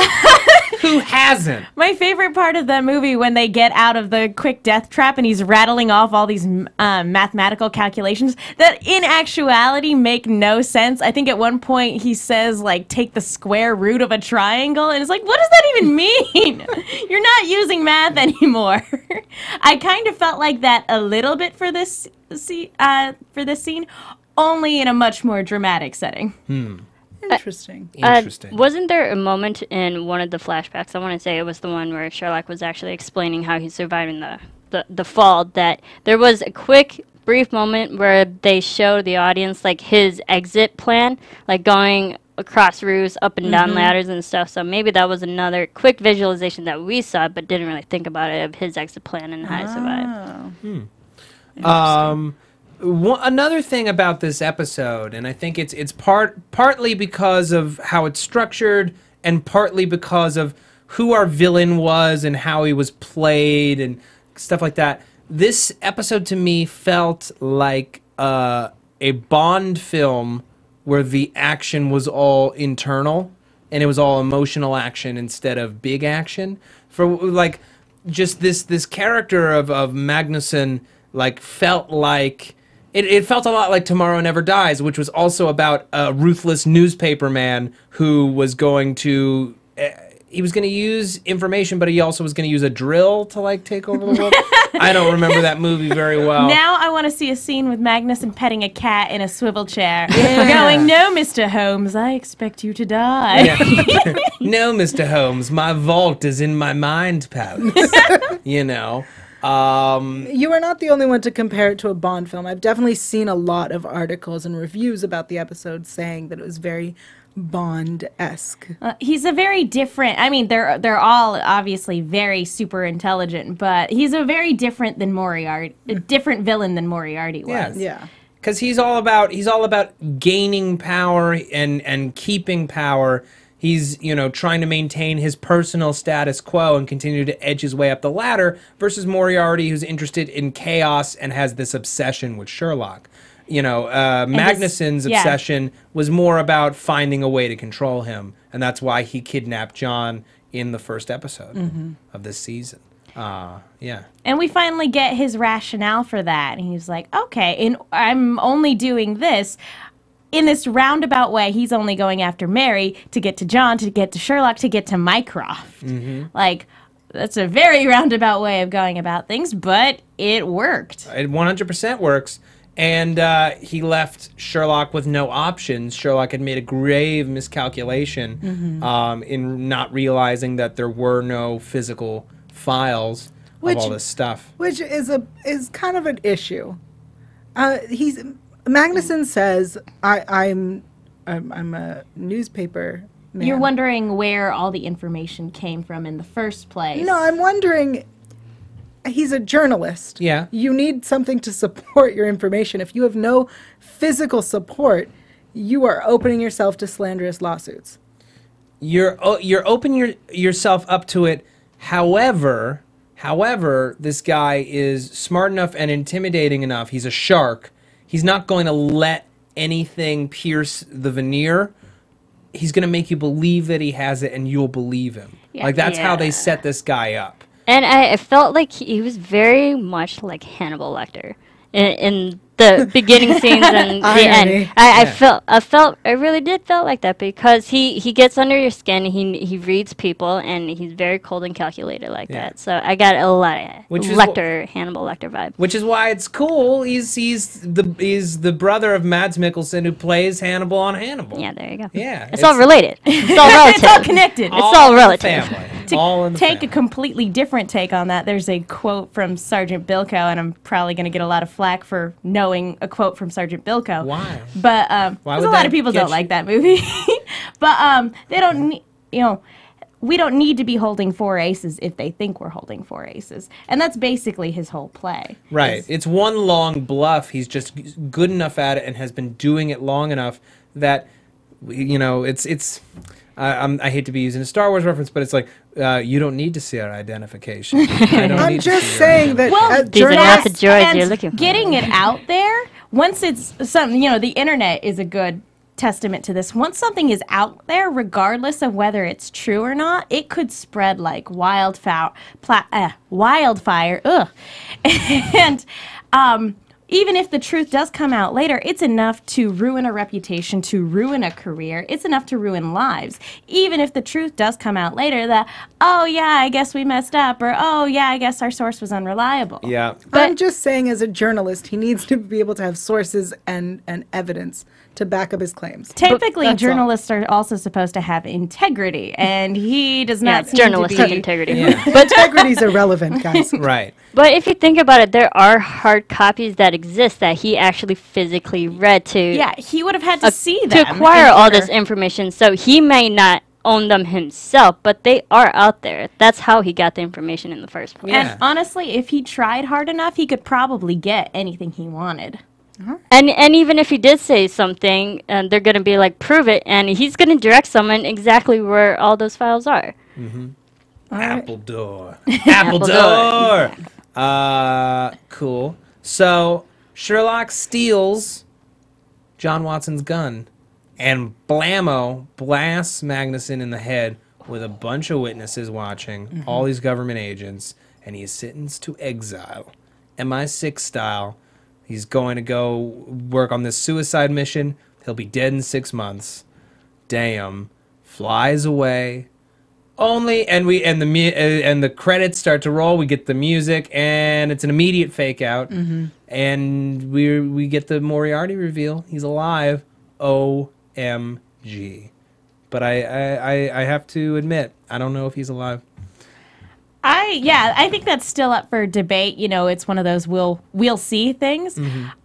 Who hasn't? My favorite part of that movie when they get out of the quick death trap and he's rattling off all these mathematical calculations that in actuality make no sense. I think at one point he says, like, take the square root of a triangle. And it's like, what does that even mean? You're not using math anymore. I kind of felt like that a little bit for this scene, only in a much more dramatic setting. Interesting. Wasn't there a moment in one of the flashbacks, I want to say it was the one where Sherlock was actually explaining how he's surviving the fall, that there was a quick, brief moment where they showed the audience, like, his exit plan, like going across roofs, up and down ladders and stuff. So maybe that was another quick visualization that we saw, but didn't really think about it, of his exit plan and how to survive. Another thing about this episode, and I think it's partly because of how it's structured and partly because of who our villain was and how he was played and stuff like that. This episode to me felt like a Bond film where the action was all internal and it was all emotional action instead of big action. For like just this character of Magnussen, like, felt like it felt a lot like Tomorrow Never Dies, which was also about a ruthless newspaper man who was going to he was going to use information, but he also was going to use a drill to, like, take over the world. I don't remember that movie very well. Now I want to see a scene with Magnussen petting a cat in a swivel chair. Going, no, Mr. Holmes, I expect you to die. Yeah. No, Mr. Holmes, my vault is in my mind palace. You know. You are not the only one to compare it to a Bond film. I've definitely seen a lot of articles and reviews about the episode saying that it was very Bond-esque. He's a very different, I mean, they're all obviously very super intelligent, but he's a very different than Moriarty, a different villain than Moriarty was. Yeah. Because he's all about gaining power and keeping power. He's, trying to maintain his personal status quo and continue to edge his way up the ladder, versus Moriarty, who's interested in chaos and has this obsession with Sherlock. Magnussen's obsession was more about finding a way to control him, and that's why he kidnapped John in the first episode of this season. And we finally get his rationale for that, and he's like, okay, and I'm only doing this in this roundabout way. He's only going after Mary to get to John, to get to Sherlock, to get to Mycroft. Like, that's a very roundabout way of going about things, but it worked. It 100% works. And he left Sherlock with no options. Sherlock had made a grave miscalculation in not realizing that there were no physical files of all this stuff. Which is kind of an issue. Magnussen says, I'm a newspaper man. You're wondering where all the information came from in the first place. No, I'm wondering, he's a journalist. Yeah. You need something to support your information. If you have no physical support, you are opening yourself to slanderous lawsuits. You're opening yourself up to it. However, this guy is smart enough and intimidating enough. He's a shark. He's not going to let anything pierce the veneer. He's going to make you believe that he has it, and you'll believe him. Yeah. Like, that's how they set this guy up. And I felt like he was very much like Hannibal Lecter in the beginning scenes and the end. I really did felt like that because he gets under your skin. He reads people and he's very cold and calculated like that. So I got a lot of Hannibal Lecter vibe. Which is why it's cool. He's the brother of Mads Mikkelsen who plays Hannibal on Hannibal. Yeah, there you go. Yeah, it's all related. It's all relative. It's all connected. It's all relative. Family. To take a completely different take on that, there's a quote from Sergeant Bilko, and I'm probably going to get a lot of flack for knowing a quote from Sergeant Bilko. Why? But because a lot of people don't like that movie. But they don't need, we don't need to be holding 4 aces if they think we're holding 4 aces. And that's basically his whole play. Right. It's one long bluff. He's just good enough at it and has been doing it long enough that, it's I hate to be using a Star Wars reference, but it's like, you don't need to see our identification. I'm just saying that these are not the droids you're looking for. Getting it out there, once it's something, the internet is a good testament to this. Once something is out there, regardless of whether it's true or not, it could spread like wildfire. Ugh. And even if the truth does come out later, it's enough to ruin a reputation, to ruin a career. It's enough to ruin lives. Even if the truth does come out later that, oh, yeah, I guess we messed up, or, oh, yeah, I guess our source was unreliable. Yeah. But I'm just saying, as a journalist, he needs to be able to have sources and evidence to back up his claims. Typically, journalists are also supposed to have integrity, and he does not seem journalistic to be. integrity. Yeah. But integrity's irrelevant, guys. Right. But if you think about it, there are hard copies that exist that he actually physically read to. Yeah, he would have had to see them to acquire all this information. So he may not own them himself, but they are out there. That's how he got the information in the first place. And honestly, if he tried hard enough, he could probably get anything he wanted. And even if he did say something, they're going to be like, prove it, and he's going to direct someone exactly where all those files are. Mm-hmm. Appledore. Appledore! Cool. So, Sherlock steals John Watson's gun, and blammo blasts Magnussen in the head with a bunch of witnesses watching, all these government agents, and he is sentenced to exile. MI6 style. He's going to go work on this suicide mission. He'll be dead in 6 months. Damn. Flies away. And the credits start to roll. We get the music, and it's an immediate fake out. And we get the Moriarty reveal. He's alive. OMG. But I have to admit, I don't know if he's alive. I think that's still up for debate. It's one of those we'll see things.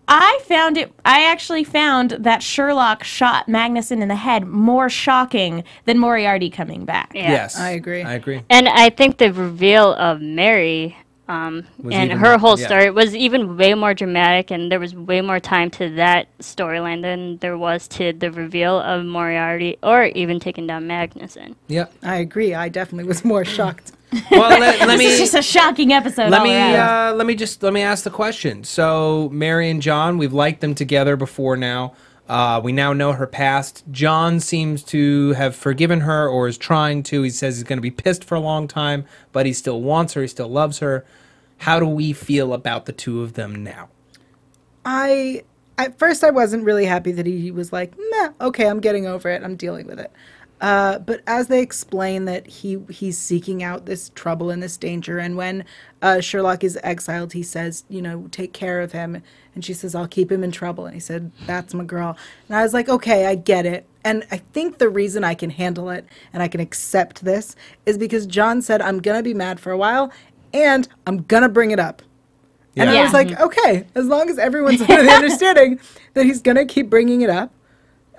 I actually found that Sherlock shot Magnussen in the head more shocking than Moriarty coming back. Yeah. Yes. I agree. And I think the reveal of Mary and her whole story was even way more dramatic, and there was way more time to that storyline than there was to the reveal of Moriarty or even taking down Magnussen. Yep. I agree. I definitely was more shocked. Well, let me. This is just a shocking episode. Let me ask the question. So, Mary and John, we've liked them together before now. We now know her past. John seems to have forgiven her, or is trying to. He says he's going to be pissed for a long time, but he still wants her. He still loves her. How do we feel about the two of them now? At first, I wasn't really happy that he was like, nah, okay, I'm getting over it. I'm dealing with it. But as they explain that he's seeking out this trouble and this danger, and when Sherlock is exiled, he says, take care of him. And she says, I'll keep him in trouble. And he said, that's my girl. And I was like, okay, I get it. And I think the reason I can handle it and I can accept this is because John said, I'm going to be mad for a while, and I'm going to bring it up. Yeah. And I was like, okay, as long as everyone's under the understanding that he's going to keep bringing it up,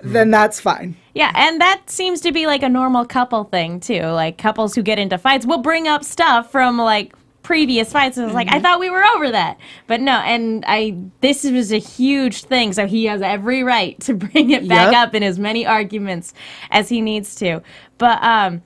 then that's fine. Yeah, and that seems to be like a normal couple thing, too. Like, couples who get into fights will bring up stuff from, like, previous fights. And it's like, I thought we were over that. But no, and this was a huge thing, so he has every right to bring it back up in as many arguments as he needs to. But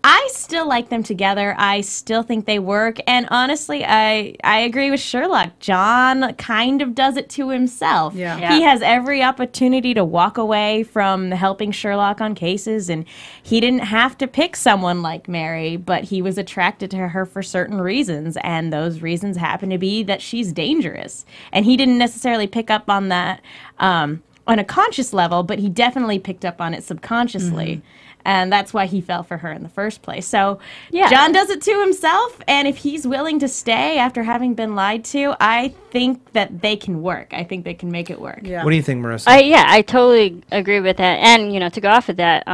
I still like them together. I still think they work. And honestly, I agree with Sherlock. John kind of does it to himself. Yeah. He has every opportunity to walk away from helping Sherlock on cases, and he didn't have to pick someone like Mary, but he was attracted to her for certain reasons, and those reasons happen to be that she's dangerous. And he didn't necessarily pick up on that on a conscious level, but he definitely picked up on it subconsciously. And that's why he fell for her in the first place. So John does it to himself, and if he's willing to stay after having been lied to, I think that they can work. I think they can make it work. Yeah. What do you think, Marisa? I totally agree with that. And, to go off of that,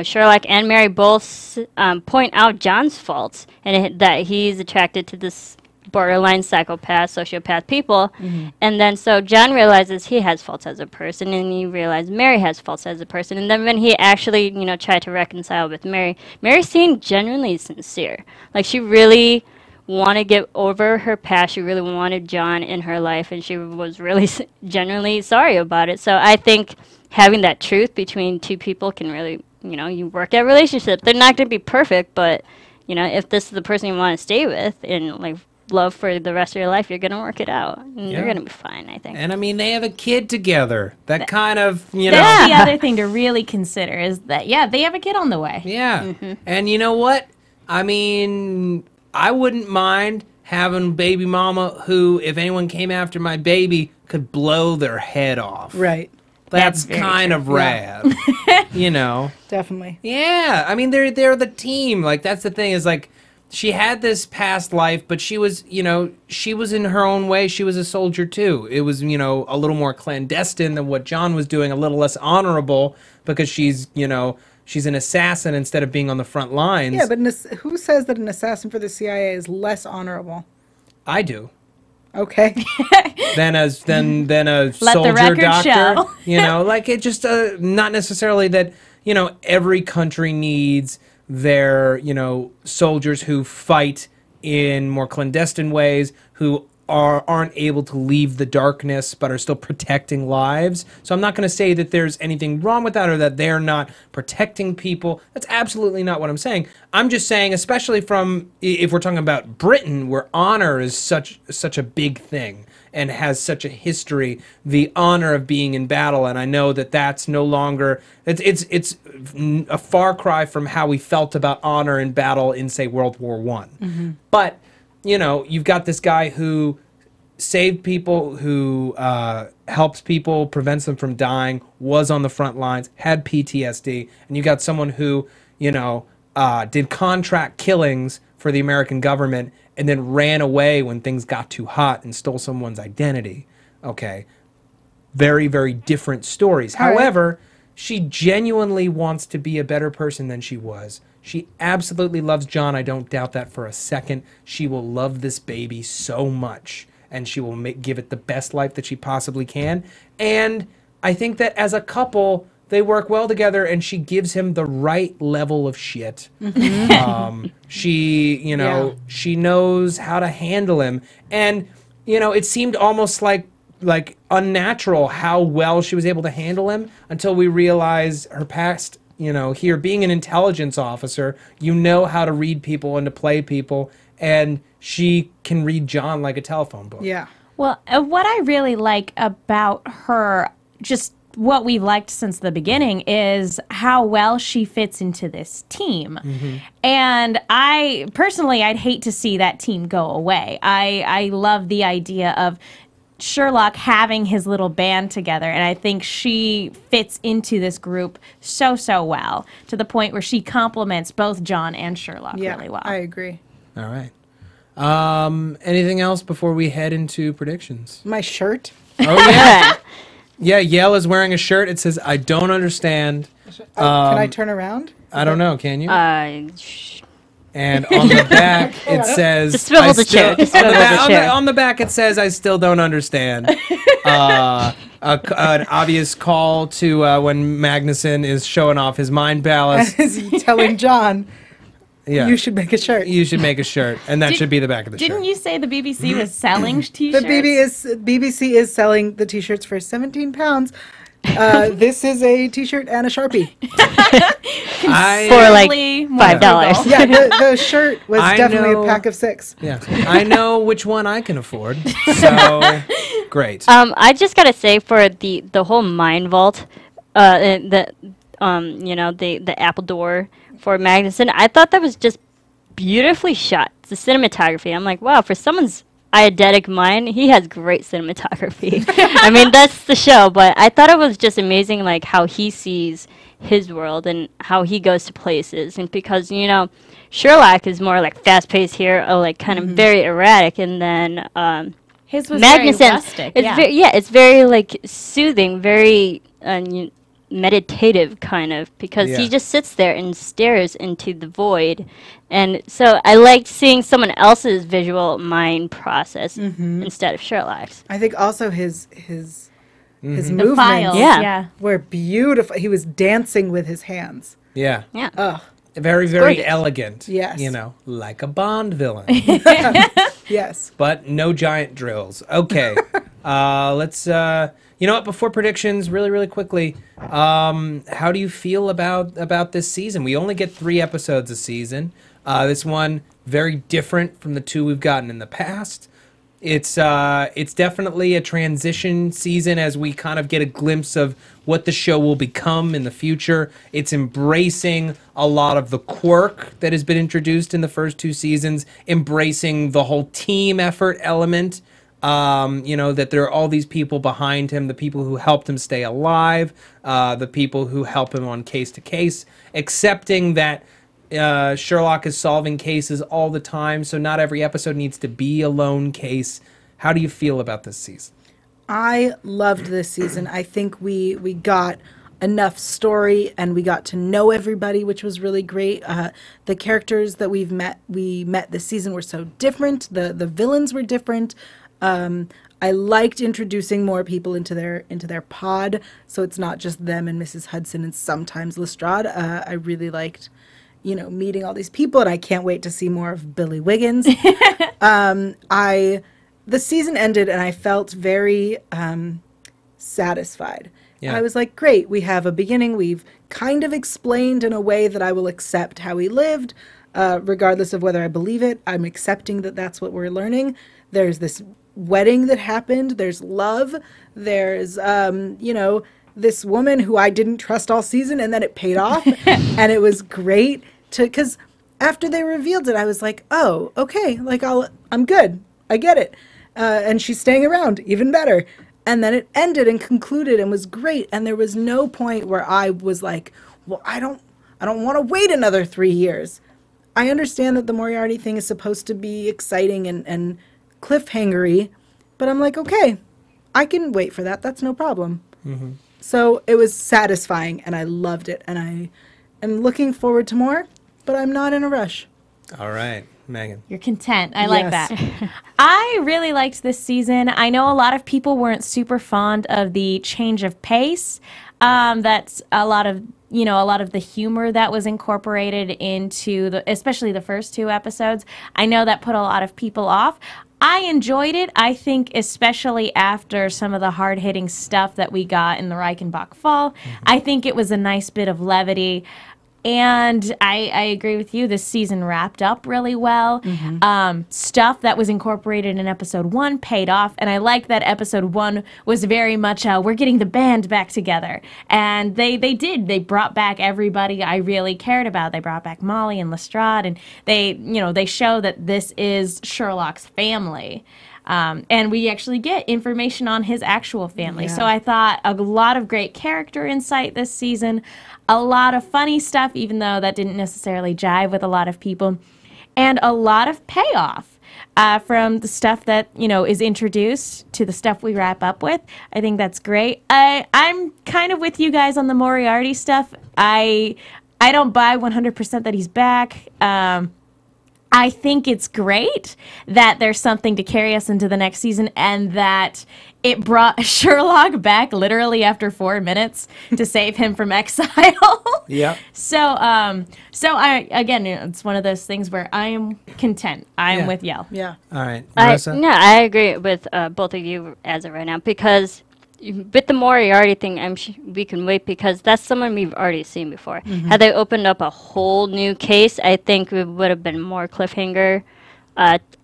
Sherlock and Mary both point out John's faults and that he's attracted to this borderline psychopath, sociopath people. And then so John realizes he has faults as a person, and you realize Mary has faults as a person. And then when he actually, tried to reconcile with Mary seemed genuinely sincere. Like, she really wanted to get over her past. She really wanted John in her life, and she was really genuinely sorry about it. So I think having that truth between two people can really, you work at relationship. They're not going to be perfect, but, if this is the person you want to stay with and, like, love for the rest of your life, you're going to work it out. And you're going to be fine, I think. And I mean, they have a kid together. That kind of, That's the other thing to really consider is that, they have a kid on the way. Yeah. And you know what? I mean, I wouldn't mind having baby mama who, if anyone came after my baby, could blow their head off. Right. That's kind of rad. Definitely. Yeah. I mean, they're the team. Like, that's the thing is, like, she had this past life, but she was, she was in her own way. She was a soldier too. It was, a little more clandestine than what John was doing, a little less honorable because she's, she's an assassin instead of being on the front lines. Yeah, but who says that an assassin for the CIA is less honorable? I do. Okay. than a Let soldier the record doctor. show. Like it just not necessarily that, every country needs their, soldiers who fight in more clandestine ways, who aren't able to leave the darkness but are still protecting lives. So I'm not going to say that there's anything wrong with that or that they're not protecting people. That's absolutely not what I'm saying. I'm just saying, especially if we're talking about Britain, where honor is such a big thing and has such a history, the honor of being in battle. And I know that that's no longer, it's a far cry from how we felt about honor in battle in, say, World War I. But, you've got this guy who saved people, who helps people, prevents them from dying, was on the front lines, had PTSD, and you got someone who, did contract killings for the American government and then ran away when things got too hot and stole someone's identity. Okay. Very, very different stories. However, she genuinely wants to be a better person than she was. She absolutely loves John. I don't doubt that for a second. She will love this baby so much, and she will give it the best life that she possibly can. And I think that as a couple, they work well together, and she gives him the right level of shit. She knows how to handle him. And, it seemed almost like unnatural how well she was able to handle him until we realized her past, here being an intelligence officer, how to read people and to play people. And she can read John like a telephone book. Yeah. Well, what I really like about her, just what we've liked since the beginning, is how well she fits into this team. And I'd hate to see that team go away. I love the idea of Sherlock having his little band together, and I think she fits into this group so well, to the point where she complements both John and Sherlock really well. I agree. All right. Anything else before we head into predictions? My shirt. Oh, yeah. Yeah, Yael is wearing a shirt. It says, I don't understand. Can I turn around? I don't know. Can you? And on the back, it says... Just swivel the chair. On the back, it says, I still don't understand. An obvious call to when Magnussen is showing off his mind palace. Is he telling John, Yeah. You should make a shirt. You should make a shirt, and that should be the back of the shirt. Didn't you say the BBC was selling T-shirts? The BBC is selling the T-shirts for £17. This is a T-shirt and a Sharpie. For like $5. Yeah, the shirt was I definitely know- a pack of 6. Yeah, I know which one I can afford. So great. I just gotta say for the whole mind vault, the apple door for Magnussen, I thought that was just beautifully shot. The cinematography, I'm like, wow, for someone's eidetic mind, he has great cinematography. I mean, that's the show, but I thought it was just amazing, like how he sees his world and how he goes to places, and because Sherlock is more like fast-paced here, or like kind of very erratic, and then His was very Magnussen, rustic. it's it's very like soothing, very meditative kind of, because Yeah. he just sits there and stares into the void, and so I liked seeing someone else's visual mind process instead of Sherlock's. I think also his The movements files. Yeah. Yeah. were beautiful. He was dancing with his hands. Yeah. Yeah. Ugh. Very, very gorgeous. elegant. Yes. Like a Bond villain. Yes. But no giant drills. Okay. Let's, you know what, before predictions, really, really quickly, how do you feel about this season? We only get 3 episodes a season. This one, very different from the 2 we've gotten in the past. It's definitely a transition season as we kind of get a glimpse of what the show will become in the future. It's embracing a lot of the quirk that has been introduced in the first 2 seasons, embracing the whole team effort element. That there are all these people behind him, the people who helped him stay alive, the people who help him on case to case, accepting that Sherlock is solving cases all the time, so not every episode needs to be a lone case. How do you feel about this season? I loved this season. I think we got enough story and we got to know everybody, which was really great. The characters that we met this season were so different. The villains were different. I liked introducing more people into their pod, so it's not just them and Mrs. Hudson and sometimes Lestrade. I really liked, meeting all these people, and I can't wait to see more of Billy Wiggins. The season ended, and I felt very satisfied. Yeah. I was like, great, we have a beginning. We've kind of explained in a way that I will accept how he lived, regardless of whether I believe it. I'm accepting that that's what we're learning. There's this wedding that happened. There's love. There's, this woman who I didn't trust all season, and then it paid off. And it was great because after they revealed it, I was like, oh, okay, like I'm good. I get it. And she's staying around, even better. And then it ended and concluded and was great. And there was no point where I was like, well, I don't want to wait another 3 years. I understand that the Moriarty thing is supposed to be exciting and cliffhangery, but I'm like, okay, I can wait for that. That's no problem. Mm-hmm. So it was satisfying, and I loved it. And I am looking forward to more, but I'm not in a rush. All right, Megan. You're content. I like Yes. that. I really liked this season. I know a lot of people weren't super fond of the change of pace. That's a lot of the humor that was incorporated into especially the first 2 episodes. I know that put a lot of people off. I enjoyed it. I think especially after some of the hard-hitting stuff that we got in the Reichenbach Fall, I think it was a nice bit of levity. And I agree with you. This season wrapped up really well. Stuff that was incorporated in episode 1 paid off. And I like that episode 1 was very much, we're getting the band back together. And they did. They brought back everybody I really cared about. They brought back Molly and Lestrade. And they show that this is Sherlock's family. And we actually get information on his actual family. Yeah. So I thought a lot of great character insight this season, a lot of funny stuff, even though that didn't necessarily jive with a lot of people, and a lot of payoff from the stuff that, is introduced to the stuff we wrap up with. I think that's great. I'm kind of with you guys on the Moriarty stuff. I don't buy 100% that he's back. I think it's great that there's something to carry us into the next season, and that it brought Sherlock back literally after 4 minutes to save him from exile. Yeah. So I again, it's one of those things where I am content. I am with Yael. Yeah. All right, Marisa. I agree with both of you as of right now, because with the Moriarty thing, we can wait because that's someone we've already seen before. Had they opened up a whole new case, I think it would have been more cliffhanger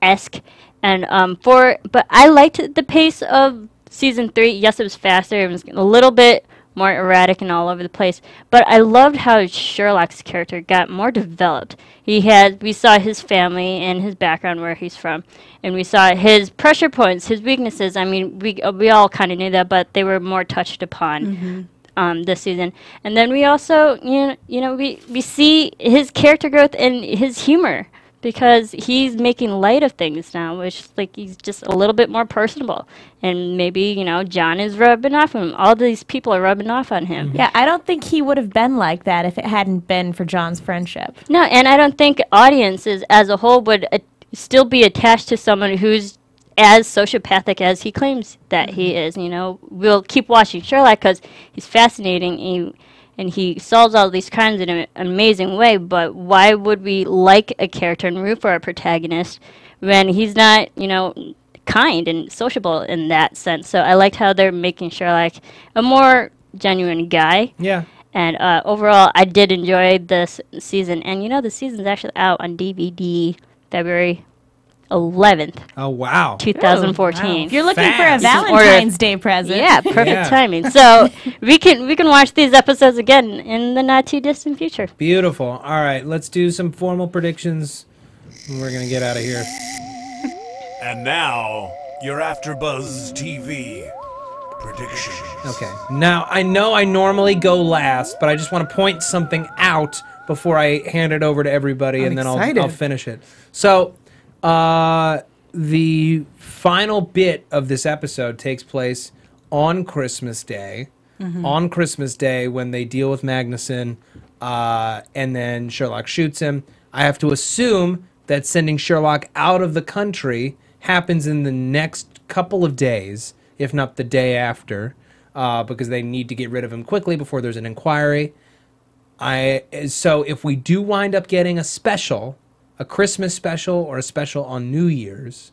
esque. And but I liked the pace of season 3. Yes, it was faster. It was a little bit more erratic and all over the place. But I loved how Sherlock's character got more developed. We saw his family and his background, where he's from, and we saw his pressure points, his weaknesses. I mean, we all kind of knew that, but they were more touched upon this season. And then we also, we see his character growth and his humor, because he's making light of things now, which he's just a little bit more personable. And maybe, John is rubbing off on him. All these people are rubbing off on him. Yeah, I don't think he would have been like that if it hadn't been for John's friendship. No, and I don't think audiences as a whole would still be attached to someone who's as sociopathic as he claims that he is. We'll keep watching Sherlock because he's fascinating. And he solves all these crimes in an amazing way, but why would we like a character and root for a protagonist when he's not, kind and sociable in that sense? So I liked how they're making Sherlock a more genuine guy. Yeah. And overall, I did enjoy this season. And, the season's actually out on DVD February 11th. Oh, wow. 2014. Wow. If you're looking Fast. for a Valentine's Day present. Yeah, perfect timing. So we can watch these episodes again in the not too distant future. Beautiful. All right, let's do some formal predictions. We're gonna get out of here. And now, your AfterBuzz TV predictions. Okay. Now I know I normally go last, but I just want to point something out before I hand it over to everybody, and then I'll finish it. So. The final bit of this episode takes place on Christmas Day. On Christmas Day, when they deal with Magnussen, and then Sherlock shoots him. I have to assume that sending Sherlock out of the country happens in the next couple of days, if not the day after, because they need to get rid of him quickly before there's an inquiry. So if we do wind up getting a special, a Christmas special or a special on New Year's,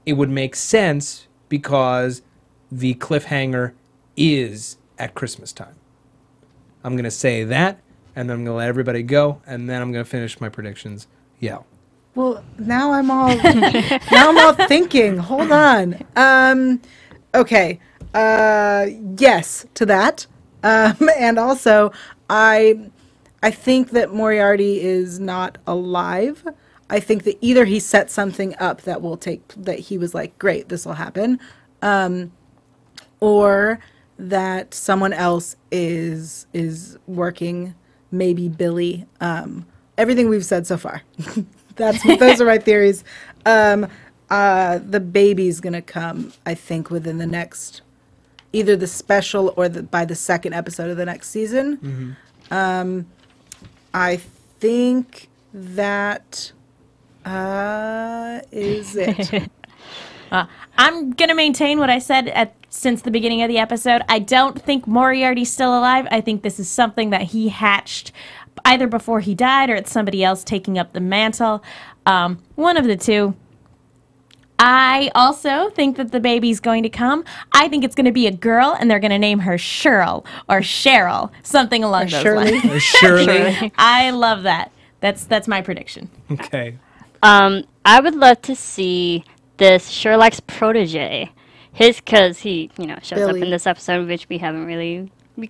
it would make sense because the cliffhanger is at Christmas time. I'm going to say that, and then I'm going to let everybody go, and then I'm going to finish my predictions. Yeah. Well, now I'm all thinking. Hold on. Okay. Yes to that. And also, I think that Moriarty is not alive. I think that either he set something up that he was like, great, this will happen, or that someone else is working, maybe Billy. Everything we've said so far. Those are my theories. The baby's gonna come, I think, within the next, either the special or by the second episode of the next season. I think that is it. I'm going to maintain what I said since the beginning of the episode. I don't think Moriarty's still alive. I think this is something that he hatched either before he died or it's somebody else taking up the mantle. One of the two. I also think that the baby's going to come. I think it's going to be a girl, and they're going to name her Cheryl or Cheryl, something along those lines. Or Shirley. I love that. That's my prediction. Okay. I would love to see this Sherlock's protege. Because he, shows up in this episode, which we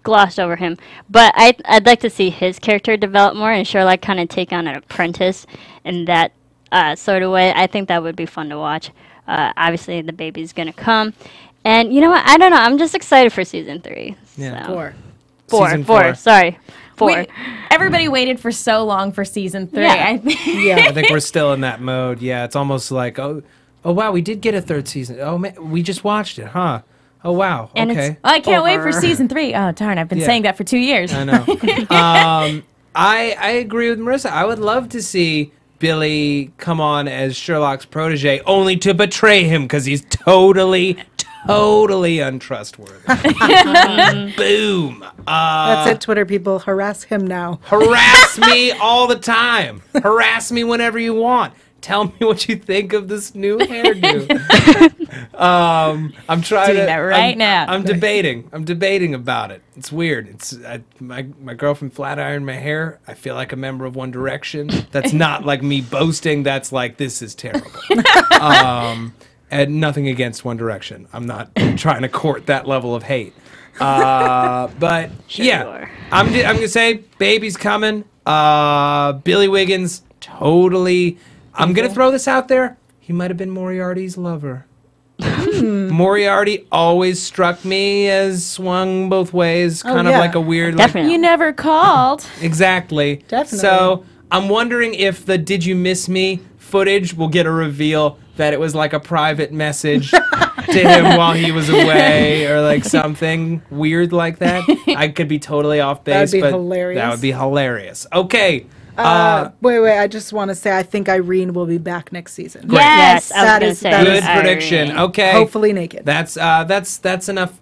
glossed over him. But I'd like to see his character develop more and Sherlock kind of take on an apprentice in that sort of way. I think that would be fun to watch. Obviously, the baby's going to come. And you know what? I don't know. I'm just excited for season 3. Yeah. So. Season 4. Sorry. 4. Everybody waited for so long for season 3. Yeah. I think. Yeah, I think we're still in that mode. Yeah, it's almost like, oh wow, we did get a 3rd season. Oh man, we just watched it, huh? Oh wow. And okay. I can't wait for season 3. Oh darn, I've been saying that for 2 years. I know. I agree with Marisa. I would love to see Billy come on as Sherlock's protege, only to betray him because he's totally untrustworthy. Boom. That's it, Twitter people. Harass him now. Harass me all the time. Harass me whenever you want. Tell me what you think of this new hairdo. I'm trying Doing that right now. I'm debating. I'm debating about it. It's weird. My girlfriend flat ironed my hair. I feel like a member of One Direction. That's not like me boasting. That's like, this is terrible. And nothing against One Direction. I'm not trying to court that level of hate. But Sure yeah, you are. I'm gonna say baby's coming. Billy Wiggins, totally. I'm gonna throw this out there. He might have been Moriarty's lover. Moriarty always struck me as swung both ways, kind of yeah. like a weird. Definitely. You never called. Exactly. Definitely. So I'm wondering if the "Did you miss me" footage will get a reveal that it was like a private message to him while he was away, or like something weird like that. I could be totally off base, That'd be but hilarious. that would be hilarious. Okay. Wait. I just want to say I think Irene will be back next season. Yes, I was That gonna is- say that Good is prediction. Irene. Okay. Hopefully naked. That's enough.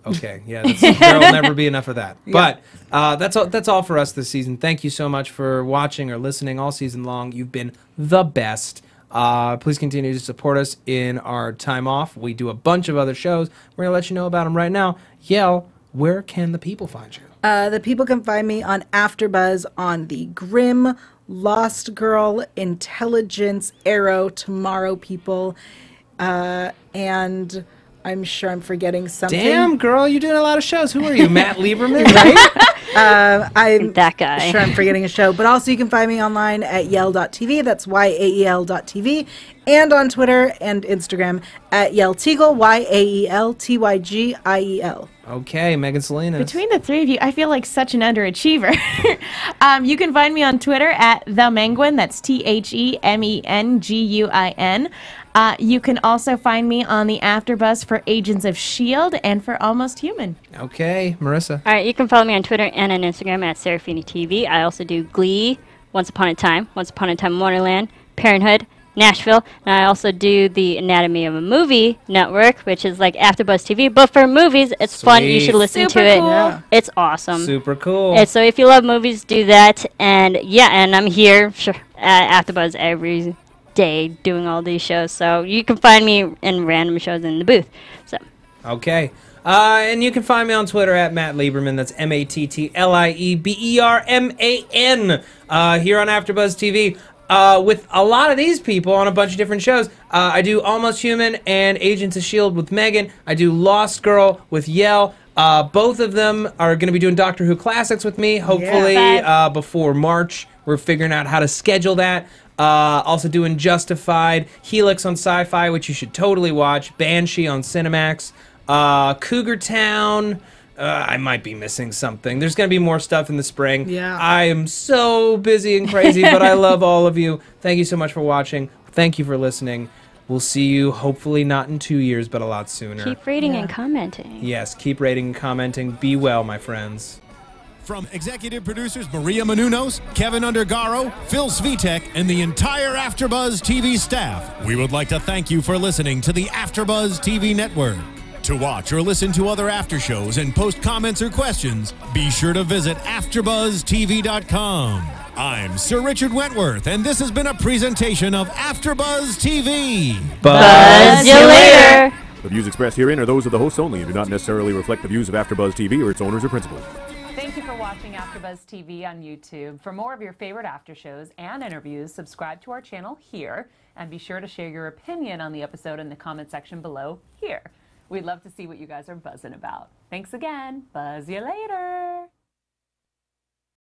Okay, yeah, there will never be enough of that. But that's all for us this season. Thank you so much for watching or listening all season long. You've been the best. Please continue to support us in our time off. We do a bunch of other shows. We're gonna let you know about them right now. Yael, where can the people find you? The people can find me on AfterBuzz on the Grim, Lost Girl, Intelligence, Arrow, Tomorrow People, and I'm sure I'm forgetting something. Damn, girl, you're doing a lot of shows. Who are you, Matt Lieberman? I'm That guy. sure I'm forgetting a show, but also you can find me online at yael.tv. That's YAEL.tv, and on Twitter and Instagram at Yael Tygiel, YAELTYGIEL. Okay, Megan Salinas. Between the three of you, I feel like such an underachiever. You can find me on Twitter at The Menguin. That's TheMenguin. You can also find me on the AfterBuzz for Agents of S.H.I.E.L.D. and for Almost Human. Okay, Marisa. All right, you can follow me on Twitter and on Instagram at Serafini TV. I also do Glee, Once Upon a Time Wonderland, Parenthood, Nashville, and I also do the Anatomy of a Movie network, which is like AfterBuzz TV, but for movies. It's fun. You Sweet. should listen Super to it. cool. Yeah. It's awesome. Super cool. And so if you love movies, do that. And yeah, and I'm here at AfterBuzz every day doing all these shows. So you can find me in random shows in the booth. So Okay. And you can find me on Twitter at Matt Lieberman. That's MattLieberman. Here on AfterBuzz TV. With a lot of these people on a bunch of different shows. I do Almost Human and Agents of S.H.I.E.L.D. with Megan. I do Lost Girl with Yael. Both of them are going to be doing Doctor Who Classics with me, hopefully before March. We're figuring out how to schedule that. Also doing Justified, Helix on Sci-Fi, which you should totally watch, Banshee on Cinemax, Cougar Town. I might be missing something. There's going to be more stuff in the spring. Yeah. I am so busy and crazy, but I love all of you. Thank you so much for watching. Thank you for listening. We'll see you hopefully not in 2 years, but a lot sooner. keep reading and commenting. Yes, keep rating and commenting. Be well, my friends. From executive producers Maria Menounos, Kevin Undergaro, Phil Svitek, and the entire AfterBuzz TV staff, we would like to thank you for listening to the AfterBuzz TV network. To watch or listen to other after shows and post comments or questions, be sure to visit AfterBuzzTV.com. I'm Sir Richard Wentworth, and this has been a presentation of AfterBuzz TV. Buzz you later. The views expressed herein are those of the hosts only and do not necessarily reflect the views of AfterBuzz TV or its owners or principals. Thank you for watching AfterBuzz TV on YouTube. For more of your favorite after shows and interviews, subscribe to our channel here, and be sure to share your opinion on the episode in the comment section below here. We'd love to see what you guys are buzzing about. Thanks again. Buzz you later.